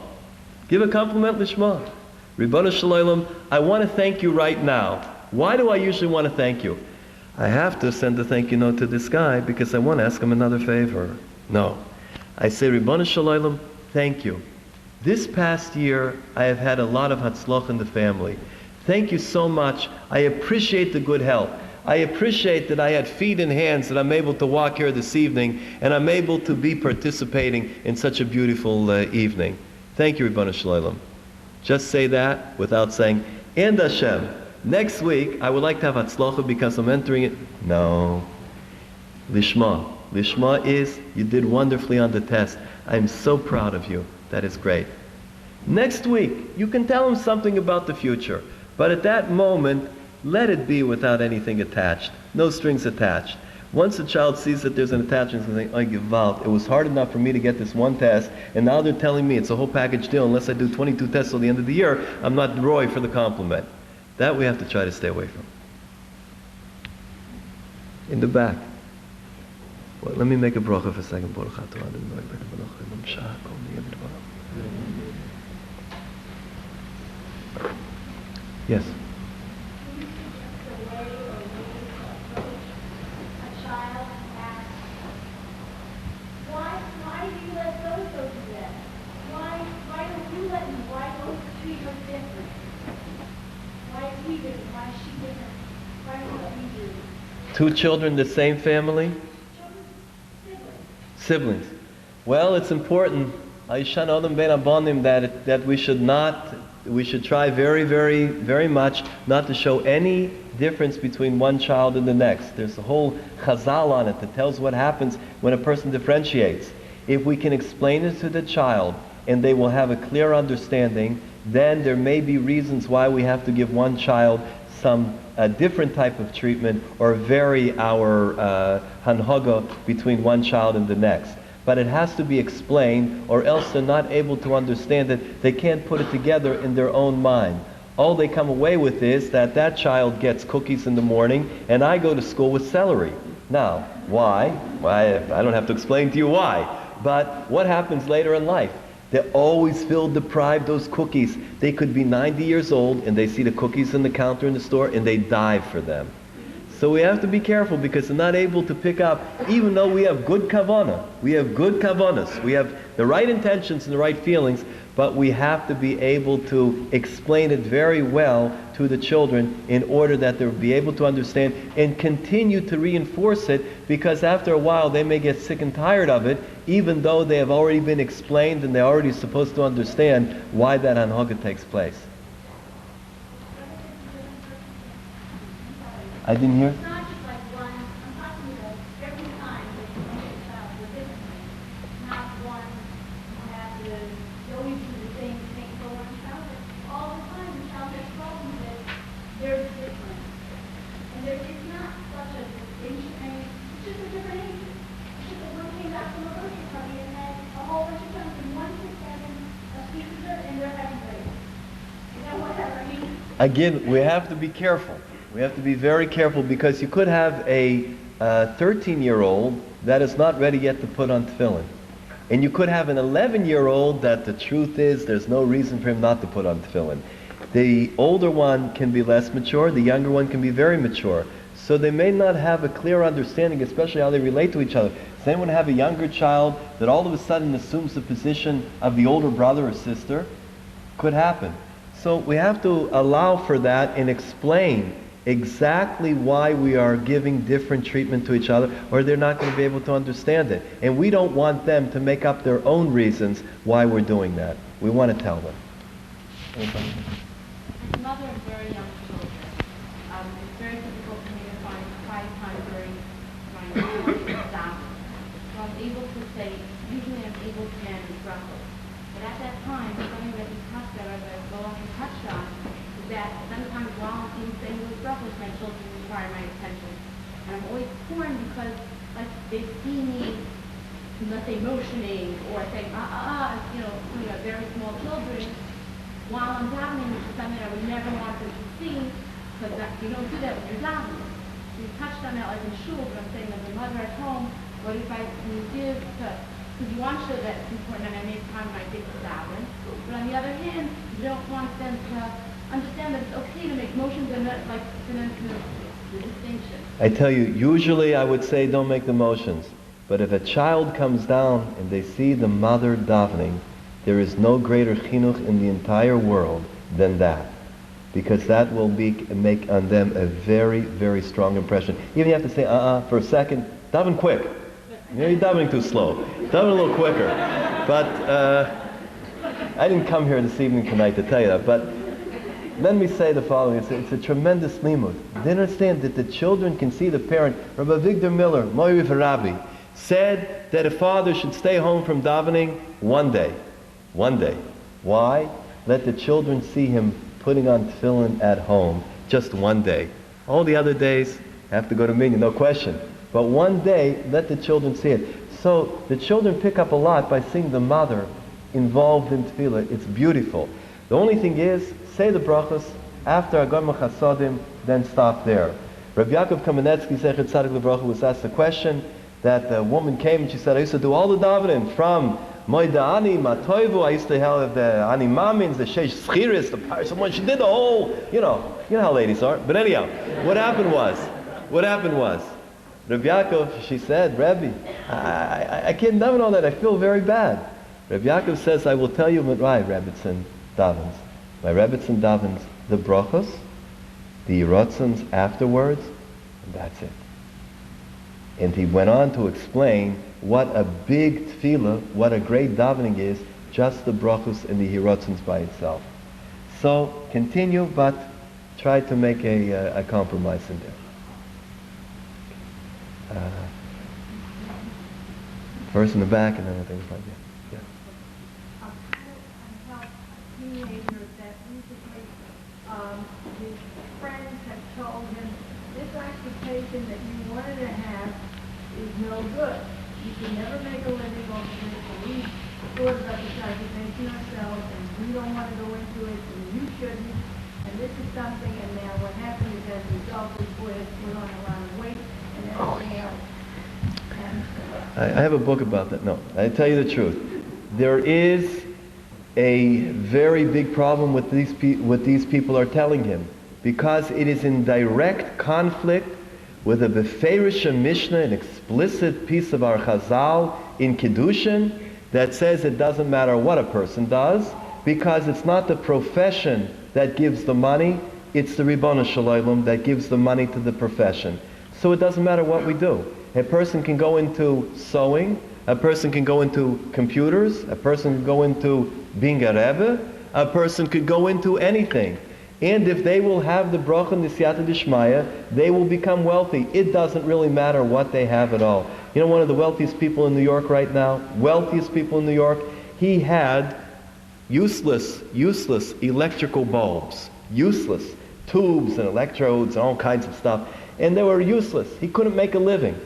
Give a compliment lishma. Ribbana Shalom, I want to thank you right now. Why do I usually want to thank you? I have to send a thank you note to this guy because I want to ask him another favor. No. I say, Ribbana Shalom, thank you. This past year, I have had a lot of hatzlach in the family. Thank you so much. I appreciate the good health. I appreciate that I had feet and hands, that I'm able to walk here this evening, and I'm able to be participating in such a beautiful evening. Thank you, Ribbana Shalom. Just say that without saying, and Hashem, next week I would like to have hatzlacha because I'm entering it. No. Lishma. Lishma is, you did wonderfully on the test. I'm so proud of you. That is great. Next week, you can tell him something about the future. But at that moment, let it be without anything attached. No strings attached. Once the child sees that there's an attachment, he's going to think, oh, Gewalt, it was hard enough for me to get this one test, and now they're telling me it's a whole package deal. Unless I do 22 tests till the end of the year, I'm not Roy for the compliment. That we have to try to stay away from. In the back. Well, let me make a bracha for a second. Yes. Two children, the same family? Siblings. Well, it's important that we should try very, very, very much not to show any difference between one child and the next. There's a whole chazal on it that tells what happens when a person differentiates. If we can explain it to the child and they will have a clear understanding, then there may be reasons why we have to give one child some different type of treatment or vary our hanhaga between one child and the next. But it has to be explained, or else they're not able to understand it. They can't put it together in their own mind. All they come away with is that that child gets cookies in the morning and I go to school with celery. Now, why? Why? I don't have to explain to you why. But what happens later in life? They always feel deprived, those cookies. They could be 90 years old and they see the cookies in the counter in the store and they dive for them. So we have to be careful because they're not able to pick up, even though we have good kavanah. We have good kavanas. We have the right intentions and the right feelings, but we have to be able to explain it very well to the children in order that they'll be able to understand and continue to reinforce it, because after a while they may get sick and tired of it, even though they have already been explained and they're already supposed to understand why that hanhaga takes place. I didn't hear? It's not just like one, I'm talking about every time that you make a child with differently. Not one you have to always do the same thing for one child. All the time the child has problems with, they're different. And it's not such a distinction, I mean, it's just a different age. It's just that one came back from a birthday party and had a whole bunch of times and one kid's having a sweet dessert and they're having grapes. You know, whatever, I mean. Again, we have to be careful. We have to be very careful because you could have a 13-year-old that is not ready yet to put on tefillin. And you could have an 11-year-old that the truth is there's no reason for him not to put on tefillin. The older one can be less mature, the younger one can be very mature. So they may not have a clear understanding, especially how they relate to each other. Does anyone have a younger child that all of a sudden assumes the position of the older brother or sister? Could happen. So we have to allow for that and explain exactly why we are giving different treatment to each other, or they're not going to be able to understand it. And we don't want them to make up their own reasons why we're doing that. We want to tell them. As a mother of very young children, it's very difficult for me to find quiet time during able to say, usually I'm able to manage brachos. But at that time, something that you touched on, or that Goldwasser touched on, is that sometimes while I'm saying those brachos, my children require my attention. And I'm always torn because, like, they see me, let's say, motioning, or saying, very small children, while I'm davening, which is something I would never want them to see, because you don't do that when you're davening. You touched on that like in shul, but I'm saying as a mother at home, what advice can you give to, because you want to show that it's important and I make time when I think of davening, but on the other hand, you don't want them to understand that it's okay to make motions and not, like, the distinction. I tell you, usually I would say don't make the motions. But if a child comes down and they see the mother davening, there is no greater chinuch in the entire world than that. Because that will make on them a very, very strong impression. Even you have to say, for a second, daven quick. You're davening too slow. Daven a little quicker. But I didn't come here this evening tonight to tell you that. But let me say the following. It's a tremendous limud. They understand that the children can see the parent. Rabbi Victor Miller, Moiri for Rabbi, said that a father should stay home from davening one day. One day. Why? Let the children see him putting on tefillin at home just one day. All the other days have to go to minyan, no question. But one day, let the children see it. So the children pick up a lot by seeing the mother involved in tefillah. It's beautiful. The only thing is, say the brachos after Agam Chasodim, then stop there. Rabbi Yaakov Kamenetsky, Zechet Tzadik L'Bracha, was asked a question that a woman came and she said, I used to do all the davening from Moida Ani, Matoivu, I used to have the Ani Mamins, the Sheish Schiris, the Parashamon. She did the whole, you know how ladies are. But anyhow, what happened was, Rabbi Yaakov, she said, Rabbi, I can't daven all that, I feel very bad. Rabbi Yaakov says, I will tell you what my Rebbitzin davens. My Rebbitzin davens the brachos, the yiratzins afterwards, and that's it. And he went on to explain what a big tefillah, what a great davening is, just the brachos and the hiratzins by itself. So continue, but try to make a compromise in there. First in the back, and then I think right there. Yeah. Teenagers that recently his friends have told him this occupation that you wanted to have is no good. You can never make a living off of it, so we thought about this occupation ourselves, and we don't want to go into it, and you shouldn't. And this is something, and now what happened is as a result, this boy has put on a lot of weight and everything else. I have a book about that. No, I tell you the truth. There is a very big problem with what these people are telling him, because it is in direct conflict with a Beferish Mishnah, an explicit piece of our Chazal in Kiddushin that says it doesn't matter what a person does, because it's not the profession that gives the money, it's the Ribbon Shalom that gives the money to the profession. So it doesn't matter what we do. A person can go into sewing, a person can go into computers, a person can go into being a Rebbe, a person could go into anything. And if they will have the bracha and the siyata d'shmaya, they will become wealthy. It doesn't really matter what they have at all. You know, one of the wealthiest people in New York right now, he had useless electrical bulbs, useless tubes and electrodes and all kinds of stuff. And they were useless. He couldn't make a living.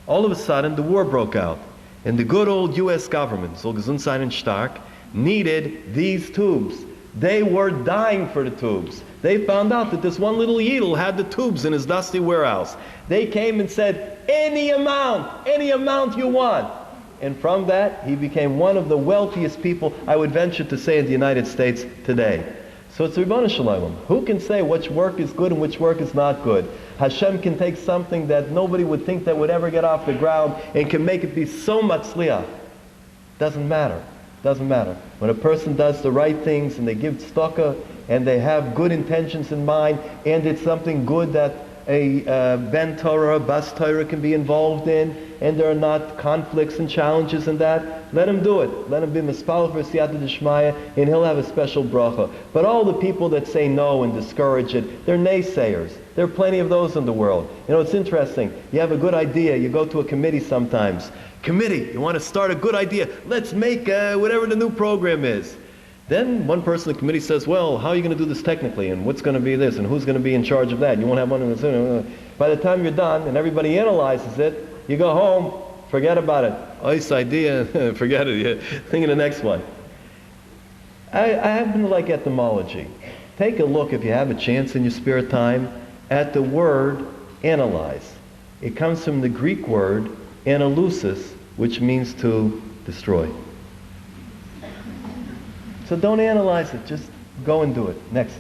All of a sudden, the war broke out. And the good old U.S. government, so Gesundheit und Stark, needed these tubes. They were dying for the tubes. They found out that this one little Yidel had the tubes in his dusty warehouse. They came and said, any amount you want. And from that, he became one of the wealthiest people, I would venture to say, in the United States today. So it's Ribbon Shalom. Who can say which work is good and which work is not good? Hashem can take something that nobody would think that would ever get off the ground and can make it be so much tzliach. Doesn't matter. Doesn't matter. When a person does the right things and they give tzedakah and they have good intentions in mind and it's something good that a ben Torah, bas Torah can be involved in, and there are not conflicts and challenges in that, let him do it. Let him be mispal for siyata d'shmaya, and he'll have a special bracha. But all the people that say no and discourage it, they're naysayers. There are plenty of those in the world. You know, it's interesting. You have a good idea. You go to a committee sometimes. Committee, you want to start a good idea. Let's make whatever the new program is. Then one person in the committee says, well, how are you going to do this technically? And what's going to be this? And who's going to be in charge of that? You won't have one of this. By the time you're done and everybody analyzes it, you go home, forget about it. Oh, this idea, forget it. Yeah. Think of the next one. I happen to like etymology. Take a look, if you have a chance in your spare time, at the word analyze. It comes from the Greek word analusis, which means to destroy. So don't analyze it, just go and do it. Next.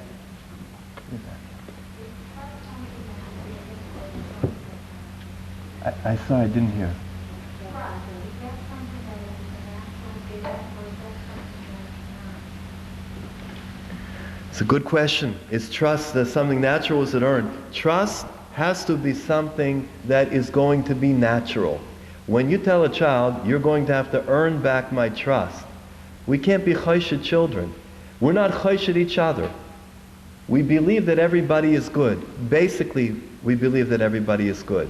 I sorry, I didn't hear. It's a good question. Is trust something natural or is it earned? Trust has to be something that is going to be natural. When you tell a child, you're going to have to earn back my trust, we can't be choshed children. We're not choshed each other. We believe that everybody is good. Basically, we believe that everybody is good.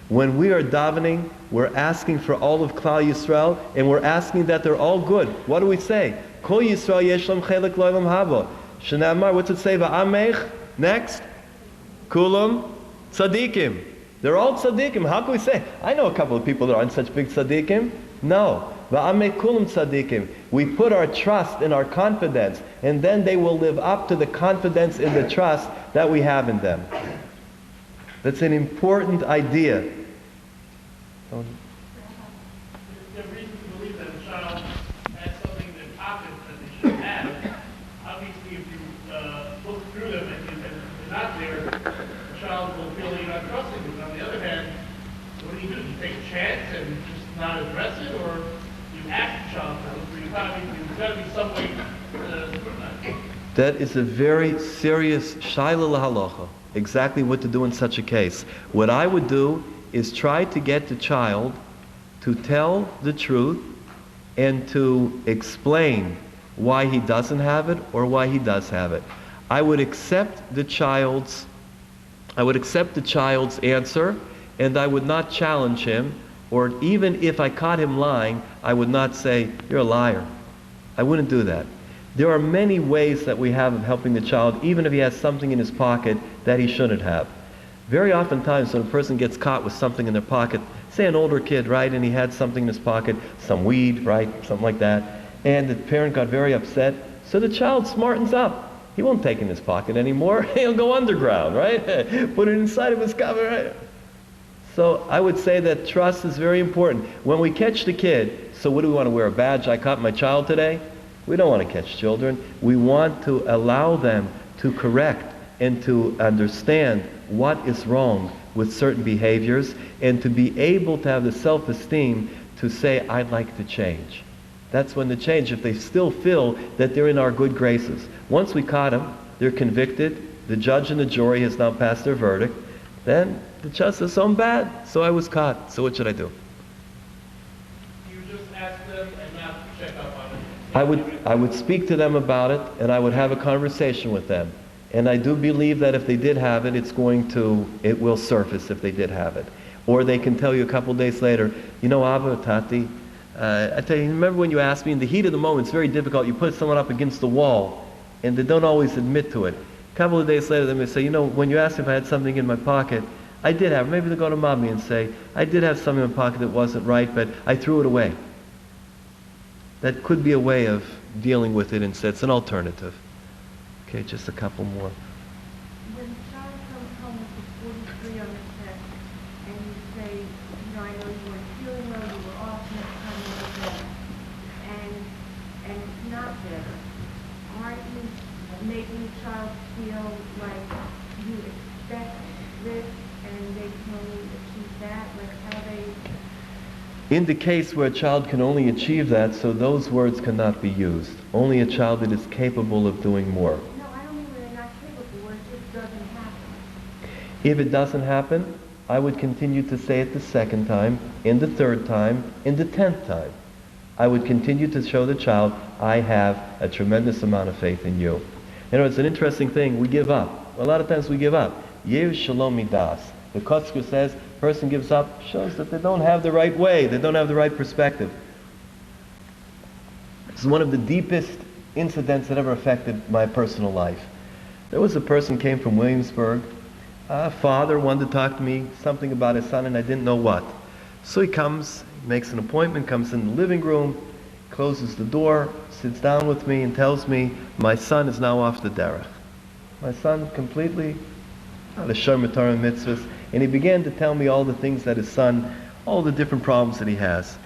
When we are davening, we're asking for all of Klal Yisrael, and we're asking that they're all good. What do we say? Kol Yisrael yesh lam chelek lo lam haba. Shnamar, what's it say? Va'amech. Next. Kulam tzaddikim. They're all tzaddikim. How can we say? I know a couple of people that aren't such big tzaddikim. No. Va'amech kulam tzaddikim. We put our trust in our confidence, and then they will live up to the confidence in the trust that we have in them. That's an important idea. Is there reason to believe that a child has something in their pocket that they shouldn't have? Obviously, if you look through them and they're not there, the child will feel you're not trusting them. On the other hand, what do? You take a chance and just not address it, or you ask the child to look through your pocket? There's got to be some way to scrutinize. That is a very serious shaila lahalacha. Exactly what to do in such a case. What I would do is try to get the child to tell the truth and to explain why he doesn't have it or why he does have it. I would accept the child's answer, and I would not challenge him, or even if I caught him lying, I would not say, you're a liar. I wouldn't do that. There are many ways that we have of helping the child, even if he has something in his pocket that he shouldn't have. Very oftentimes when a person gets caught with something in their pocket, say an older kid, right, and he had something in his pocket, some weed, right, something like that, and the parent got very upset, so the child smartens up. He won't take it in his pocket anymore. He'll go underground, right? Put it inside of his cover, right? So I would say that trust is very important. When we catch the kid, so what do we want to wear, a badge? I caught my child today? We don't want to catch children. We want to allow them to correct and to understand what is wrong with certain behaviors, and to be able to have the self-esteem to say, I'd like to change. That's when the change, if they still feel that they're in our good graces. Once we caught them, they're convicted, the judge and the jury has now passed their verdict, then the judge says, so I'm bad, so I was caught, so what should I do? You just ask them and not check up on them. I would speak to them about it, and I would have a conversation with them. And I do believe that if they did have it, it will surface if they did have it. Or they can tell you a couple days later, you know, Abba, Tati, I tell you, remember when you asked me, in the heat of the moment, it's very difficult. You put someone up against the wall, and they don't always admit to it. A couple of days later, they may say, you know, when you asked if I had something in my pocket, I did have. Maybe they'll go to mommy and say, I did have something in my pocket that wasn't right, but I threw it away. That could be a way of dealing with it instead. It's an alternative. Okay, just a couple more. When a child comes home with a 43 on the test, and you say, you know, I know you weren't feeling well, you were off next time you were there, and it's not there, aren't you making the child feel like you expect this and they can only achieve that? Like how they... In the case where a child can only achieve that, so those words cannot be used. Only a child that is capable of doing more. No, I don't mean where they're not capable, where it just doesn't happen. If it doesn't happen, I would continue to say it the second time, in the third time, in the 10th time. I would continue to show the child, I have a tremendous amount of faith in you. You know, it's an interesting thing, we give up. A lot of times we give up. Yer shalom midas. The Kotzker says, person gives up, shows that they don't have the right way, they don't have the right perspective. This is one of the deepest incidents that ever affected my personal life. There was a person came from Williamsburg. A father wanted to talk to me something about his son, and I didn't know what. So he comes, makes an appointment, comes in the living room, closes the door, sits down with me and tells me my son is now off the derech. My son completely out of Shomer Torah and Mitzvahs, and he began to tell me all the things that his son, all the different problems that he has.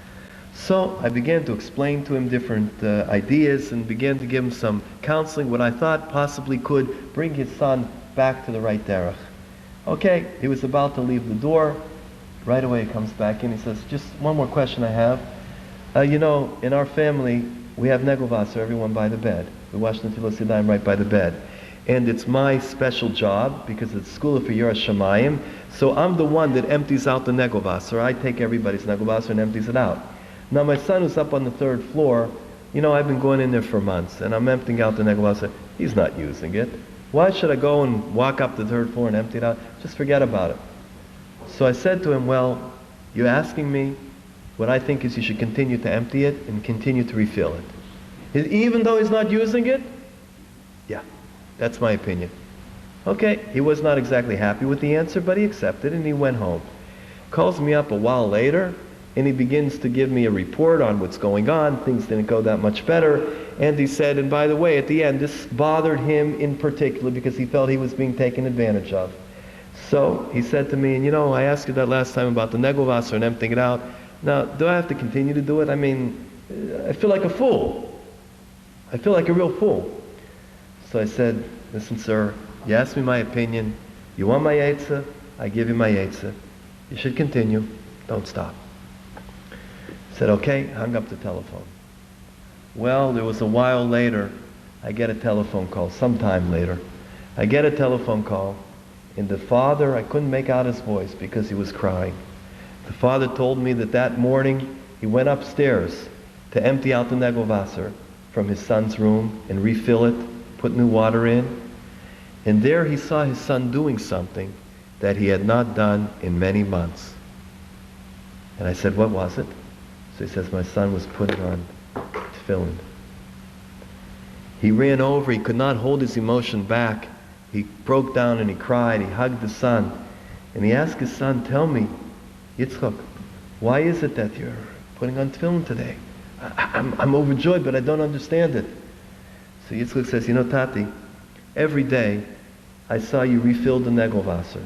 So I began to explain to him different ideas and began to give him some counseling, what I thought possibly could bring his son back to the right derech. Okay, he was about to leave the door. Right away he comes back in, he says, just one more question I have. In our family, we have Goldwasser, everyone by the bed. We wash the Netilas Yadayim right by the bed. And it's my special job, because it's School for Yiras Shamayim, so I'm the one that empties out the Goldwasser. I take everybody's Goldwasser and empties it out. Now my son who's up on the third floor, I've been going in there for months, and I'm emptying out the Goldwasser. He's not using it. Why should I go and walk up the third floor and empty it out? Just forget about it. So I said to him, well, you're asking me, what I think is you should continue to empty it and continue to refill it. Even though he's not using it? Yeah, that's my opinion. Okay, he was not exactly happy with the answer, but he accepted and he went home. Calls me up a while later, and he begins to give me a report on what's going on. Things didn't go that much better. And he said, and by the way, at the end, this bothered him in particular because he felt he was being taken advantage of. So he said to me, I asked you that last time about the Goldwasser and emptying it out. Now, do I have to continue to do it? I feel like a fool. I feel like a real fool. So I said, listen, sir, you asked me my opinion. You want my eitzah? I give you my eitzah. You should continue. Don't stop. I said, okay, hung up the telephone. Well, there was a while later, I get a telephone call, sometime later. I get a telephone call, and the father, I couldn't make out his voice because he was crying. The father told me that morning he went upstairs to empty out the Goldwasser from his son's room and refill it, put new water in. And there he saw his son doing something that he had not done in many months. And I said, what was it? So he says, my son was putting on tefillin. He ran over, he could not hold his emotion back. He broke down and he cried, he hugged his son. And he asked his son, tell me, Yitzchak, why is it that you're putting on tefillin today? I'm overjoyed, but I don't understand it. So Yitzchak says, Tati, every day I saw you refill the Goldwasser.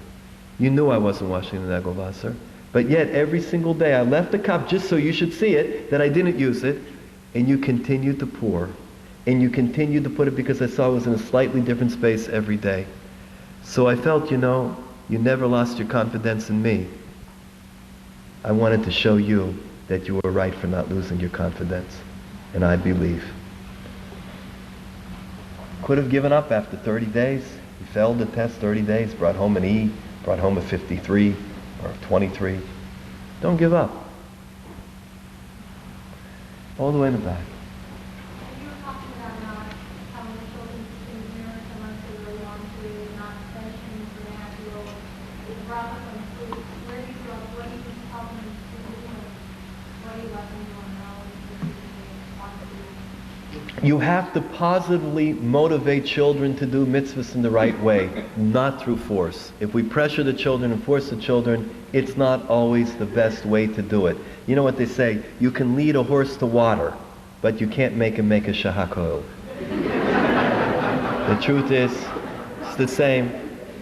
You knew I wasn't washing the Goldwasser, but yet every single day I left the cup just so you should see it, that I didn't use it, and you continued to pour. And you continued to put it because I saw it was in a slightly different space every day. So I felt, you never lost your confidence in me. I wanted to show you that you were right for not losing your confidence. And I believe. Could have given up after 30 days. He failed the test 30 days, brought home an E, brought home a 53 or a 23. Don't give up. All the way in the back. You were talking about having the children in the mirror unless they really want to, not finishing for the half-year-old. It's a process on food. Where do you go? What do you tell them to do? What do you let them do now? What do you want to do? You have to positively motivate children to do mitzvahs in the right way, not through force. If we pressure the children and force the children, it's not always the best way to do it. You know what they say? You can lead a horse to water, but you can't make him make a shahakol. The truth is, it's the same.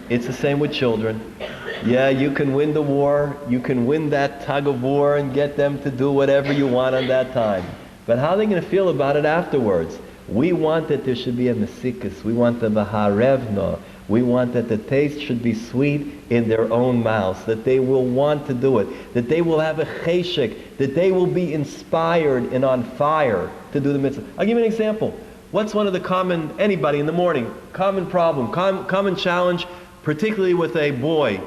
It's the same with children. Yeah, you can win the war, you can win that tug of war and get them to do whatever you want on that time. But how are they going to feel about it afterwards? We want that there should be a mesikas. We want the vaharevna. We want that the taste should be sweet in their own mouths, that they will want to do it, that they will have a cheshek, that they will be inspired and on fire to do the mitzvah. I'll give you an example. What's one of the anybody in the morning, common problem, common challenge, particularly with a boy,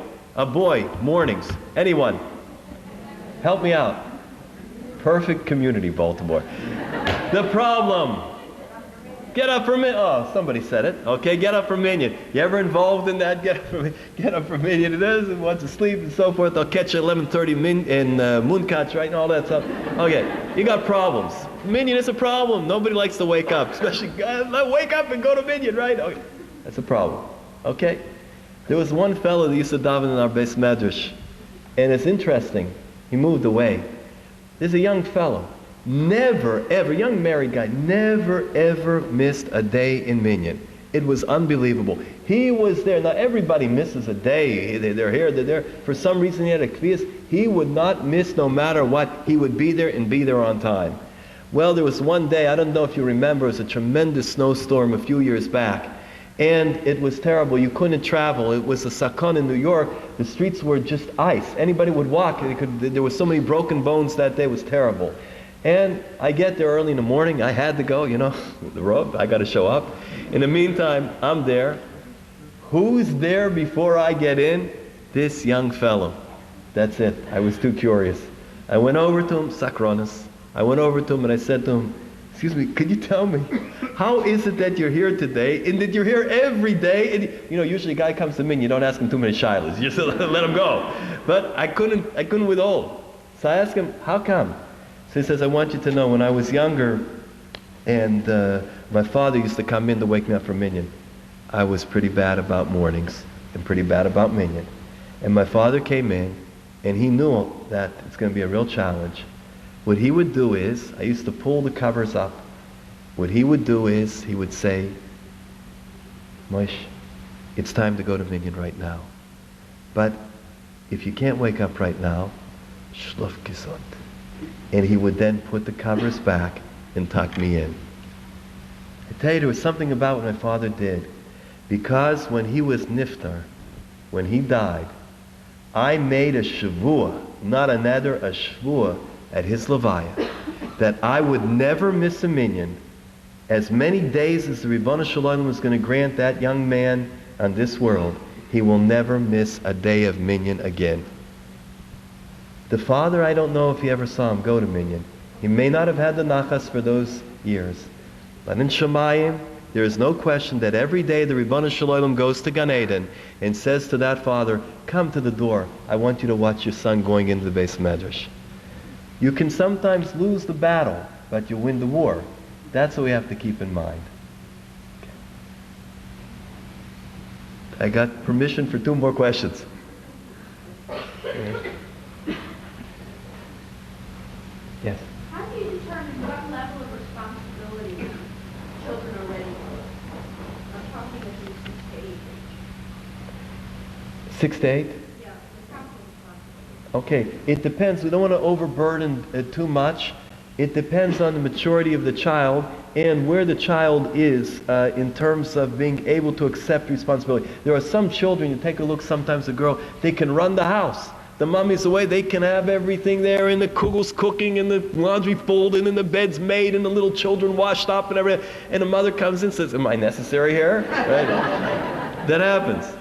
mornings, anyone? Help me out. Perfect community, Baltimore. The problem. Get up for minyan. Oh, somebody said it. Okay, get up for minyan. You ever involved in that? Get up for minyan. It is, and wants to sleep and so forth. They'll catch you 11:30 in Munkach, right, and all that stuff. Okay, you got problems. Minyan is a problem. Nobody likes to wake up, especially wake up and go to minyan, right? Okay, that's a problem. Okay, there was one fellow that used to daven in our base medrash, and it's interesting. He moved away. There's a young fellow. Never, ever, young married guy, never, ever missed a day in minyan. It was unbelievable. He was there. Now, everybody misses a day. They're here, they're there. For some reason, he had a kvias. He would not miss no matter what. He would be there and be there on time. Well, there was one day, I don't know if you remember, it was a tremendous snowstorm a few years back. And it was terrible. You couldn't travel. It was a sakon in New York. The streets were just ice. Anybody would walk. There were so many broken bones that day. It was terrible. And I get there early in the morning. I had to go, the robe. I got to show up. In the meantime, I'm there. Who's there before I get in? This young fellow. That's it. I was too curious. I went over to him, Sakronis. I went over to him and I said to him, excuse me, could you tell me, how is it that you're here today and that you're here every day? And usually a guy comes to me and you don't ask him too many shilas. You just let him go. But I couldn't withhold. So I asked him, how come? So he says, I want you to know, when I was younger and my father used to come in to wake me up for minyan, I was pretty bad about mornings and pretty bad about minyan. And my father came in and he knew that it's going to be a real challenge. What he would do is, I used to pull the covers up. What he would do is, he would say, Moshe, it's time to go to minyan right now. But if you can't wake up right now, shluf gesund. And he would then put the covers back and tuck me in. I tell you, there was something about what my father did. Because when he was niftar, when he died, I made a shavua, not a neder, a shavua, at his levaya, that I would never miss a minyan as many days as the Ribono Shel Olam was going to grant that young man on this world. He will never miss a day of minyan again. The father, I don't know if he ever saw him go to minyan. He may not have had the nachas for those years. But in Shemayim, there is no question that every day the Ribono Shel Olam goes to Gan Eden and says to that father, come to the door. I want you to watch your son going into the Beis Medrash. You can sometimes lose the battle, but you win the war. That's what we have to keep in mind. Okay. I got permission for 2 more questions. Yes? How do you determine what level of responsibility children are ready for? I'm talking about 6 to 8 age. 6 to 8? Yeah, responsibility. Okay, it depends. We don't want to overburden it too much. It depends on the maturity of the child and where the child is in terms of being able to accept responsibility. There are some children, you take a look, sometimes a girl, they can run the house. The mommy's away, they can have everything there, and the kugel's cooking, and the laundry folded, and the bed's made, and the little children washed up, and everything. And the mother comes in and says, am I necessary here? Right? That happens.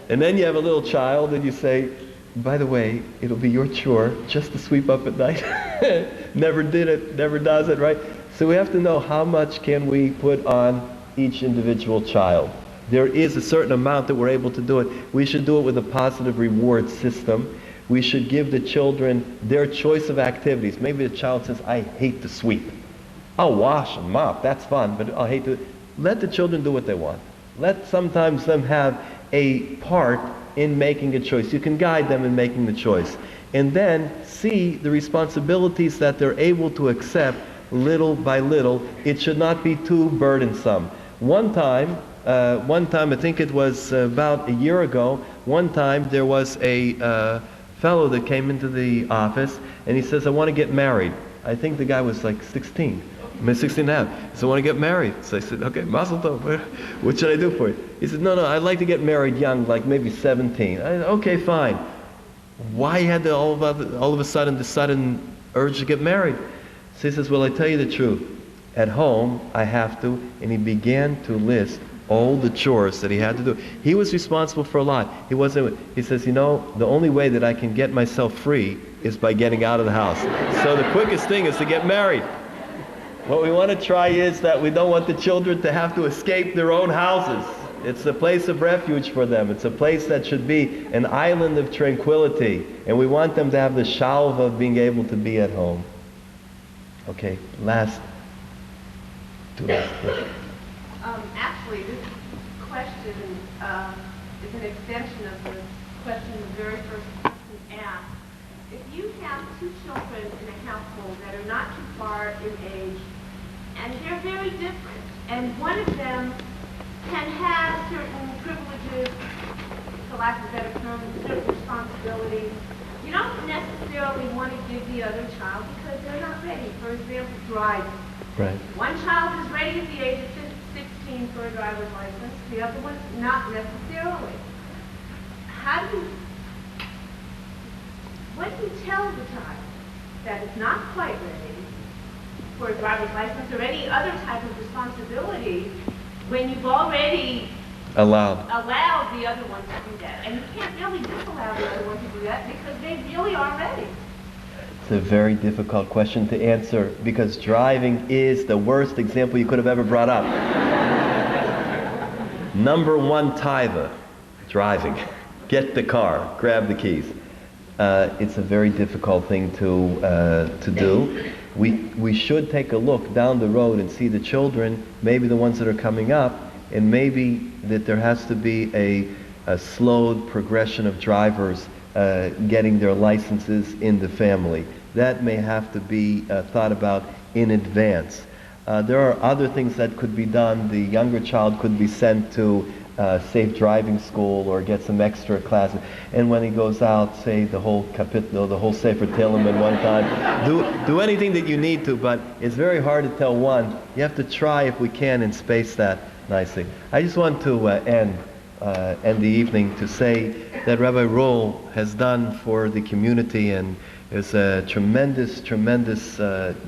And then you have a little child, and you say, by the way, it'll be your chore just to sweep up at night. Never did it, never does it, right? So we have to know how much can we put on each individual child. There is a certain amount that we're able to do it. We should do it with a positive reward system. We should give the children their choice of activities. Maybe the child says, I hate to sweep. I'll wash and mop, that's fun, but I hate to. Let the children do what they want. Let sometimes them have a part in making a choice. You can guide them in making the choice. And then see the responsibilities that they're able to accept little by little. It should not be too burdensome. One time, I think it was about a year ago, one time there was a fellow that came into the office and he says, I want to get married. I think the guy was like 16. I'm 16 and a half. He said, I want to get married. So I said, okay, mazel tov. What should I do for you? He said, no, I'd like to get married young, like maybe 17. Okay, fine. Why had all of a sudden the sudden urge to get married? So he says, well, I tell you the truth. At home, I have to. And he began to list all the chores that he had to do. He was responsible for a lot. He says, the only way that I can get myself free is by getting out of the house. So the quickest thing is to get married. What we want to try is that we don't want the children to have to escape their own houses. It's a place of refuge for them. It's a place that should be an island of tranquility. And we want them to have the shalva of being able to be at home. Okay, last. Actually, this question is an extension of the question the very first person asked. If you have two children in a household that are not too far in age, and they're very different, and one of them can have certain privileges, for lack of a better term, certain responsibilities, you don't necessarily want to give the other child because they're not ready. For example, driving. Right. One child is ready at the age of 16 for a driver's license, the other one's not necessarily. What do you tell the child that is not quite ready for a driver's license or any other type of responsibility when you've already Allowed. allowed the other one to do that? And you can't really disallow the other one to do that because they really are ready. It's a very difficult question to answer because driving is the worst example you could have ever brought up. Number one taiva, driving. Get the car, grab the keys. It's a very difficult thing to do. We should take a look down the road and see the children, maybe the ones that are coming up, and maybe that there has to be a slowed progression of drivers getting their licenses in the family. That may have to be thought about in advance. There are other things that could be done. The younger child could be sent to safe driving school or get some extra classes. And when he goes out, say the whole kapitlo, the whole Sefer Tehillim in one time. Do anything that you need to, but it's very hard to tell one. You have to try, if we can, and space that nicely. I just want to end the evening to say that Rabbi Rohl has done for the community, and there's a tremendous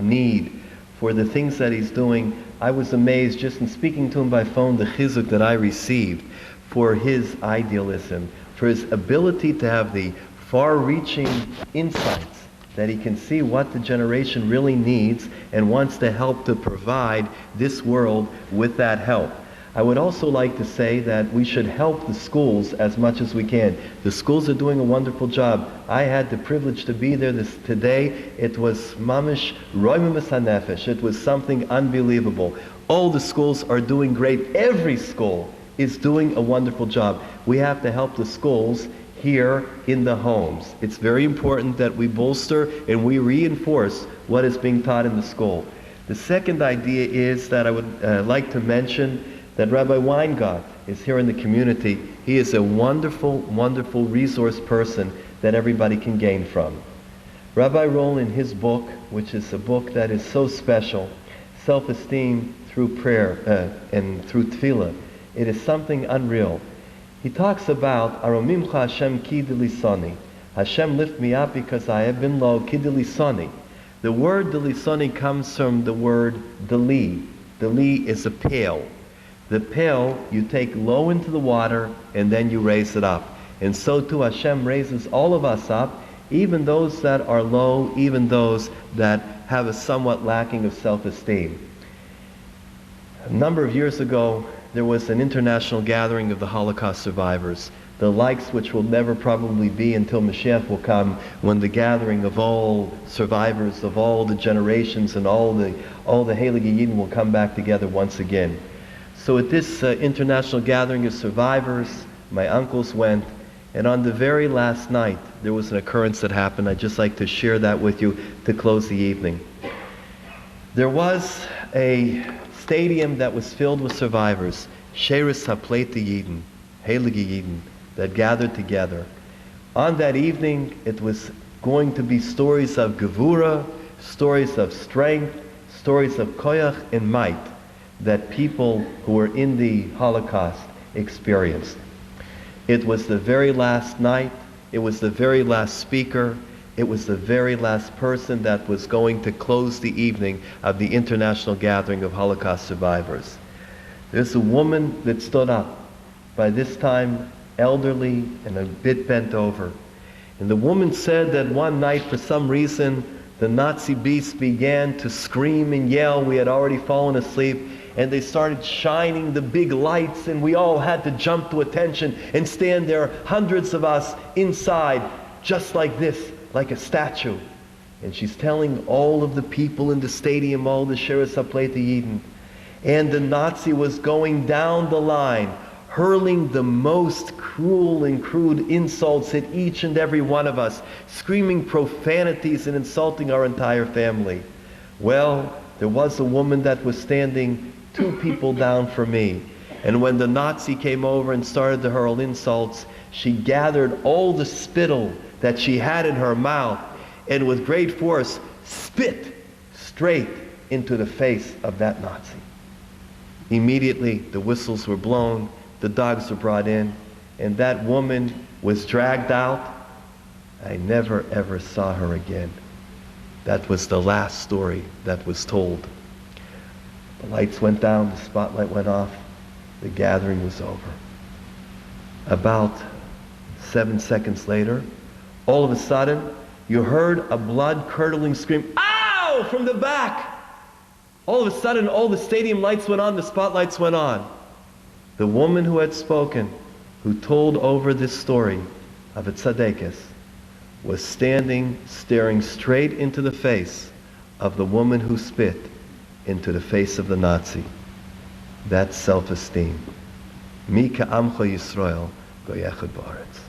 need for the things that he's doing. I was amazed just in speaking to him by phone, the chizuk that I received for his idealism, for his ability to have the far-reaching insights, that he can see what the generation really needs and wants to help to provide this world with that help. I would also like to say that we should help the schools as much as we can. The schools are doing a wonderful job. I had the privilege to be there today. It was mamish roimim hanefesh. It was something unbelievable. All the schools are doing great. Every school is doing a wonderful job. We have to help the schools here in the homes. It's very important that we bolster and we reinforce what is being taught in the school. The second idea is that I would like to mention that Rabbi Weingart is here in the community. He is a wonderful, wonderful resource person that everybody can gain from. Rabbi Rohl, in his book, which is a book that is so special, Self-Esteem Through Prayer and Through Tefillah, it is something unreal. He talks about Aromimcha Hashem ki delisani. Hashem lift me up because I have been low, ki delisani. The word delisani comes from the word deli. Deli is a pail. The pail you take low into the water and then you raise it up. And so too Hashem raises all of us up, even those that are low, even those that have a somewhat lacking of self-esteem. A number of years ago, there was an international gathering of the Holocaust survivors, the likes which will never probably be until Mashiach will come, when the gathering of all survivors of all the generations and all the Heilige Yidden will come back together once again. So at this international gathering of survivors, my uncles went, and on the very last night, there was an occurrence that happened. I'd just like to share that with you to close the evening. There was a stadium that was filled with survivors, Sheris HaPleite Yidden, Heilige Yidden, that gathered together. On that evening, it was going to be stories of Gevura, stories of strength, stories of koyach and might, that people who were in the Holocaust experienced. It was the very last night, it was the very last speaker, it was the very last person that was going to close the evening of the international gathering of Holocaust survivors. There's a woman that stood up, by this time elderly and a bit bent over. And the woman said that one night, for some reason, the Nazi beasts began to scream and yell. We had already fallen asleep, and they started shining the big lights, and we all had to jump to attention and stand there, hundreds of us inside, just like this, like a statue. And she's telling all of the people in the stadium, all the Shiras HaPlei Yidden. And the Nazi was going down the line, hurling the most cruel and crude insults at each and every one of us, screaming profanities and insulting our entire family. Well, there was a woman that was standing 2 people down from me. And when the Nazi came over and started to hurl insults, she gathered all the spittle that she had in her mouth and with great force spit straight into the face of that Nazi. Immediately the whistles were blown, the dogs were brought in, and that woman was dragged out. I never ever saw her again. That was the last story that was told. The lights went down, the spotlight went off, the gathering was over. About 7 seconds later, all of a sudden, you heard a blood-curdling scream, "Ow!" from the back. All of a sudden, all the stadium lights went on, the spotlights went on. The woman who had spoken, who told over this story of a tzaddikus, was standing, staring straight into the face of the woman who spit into the face of the Nazi. That's self-esteem. Mi ka'amcha Yisrael go yechad ba'aretz.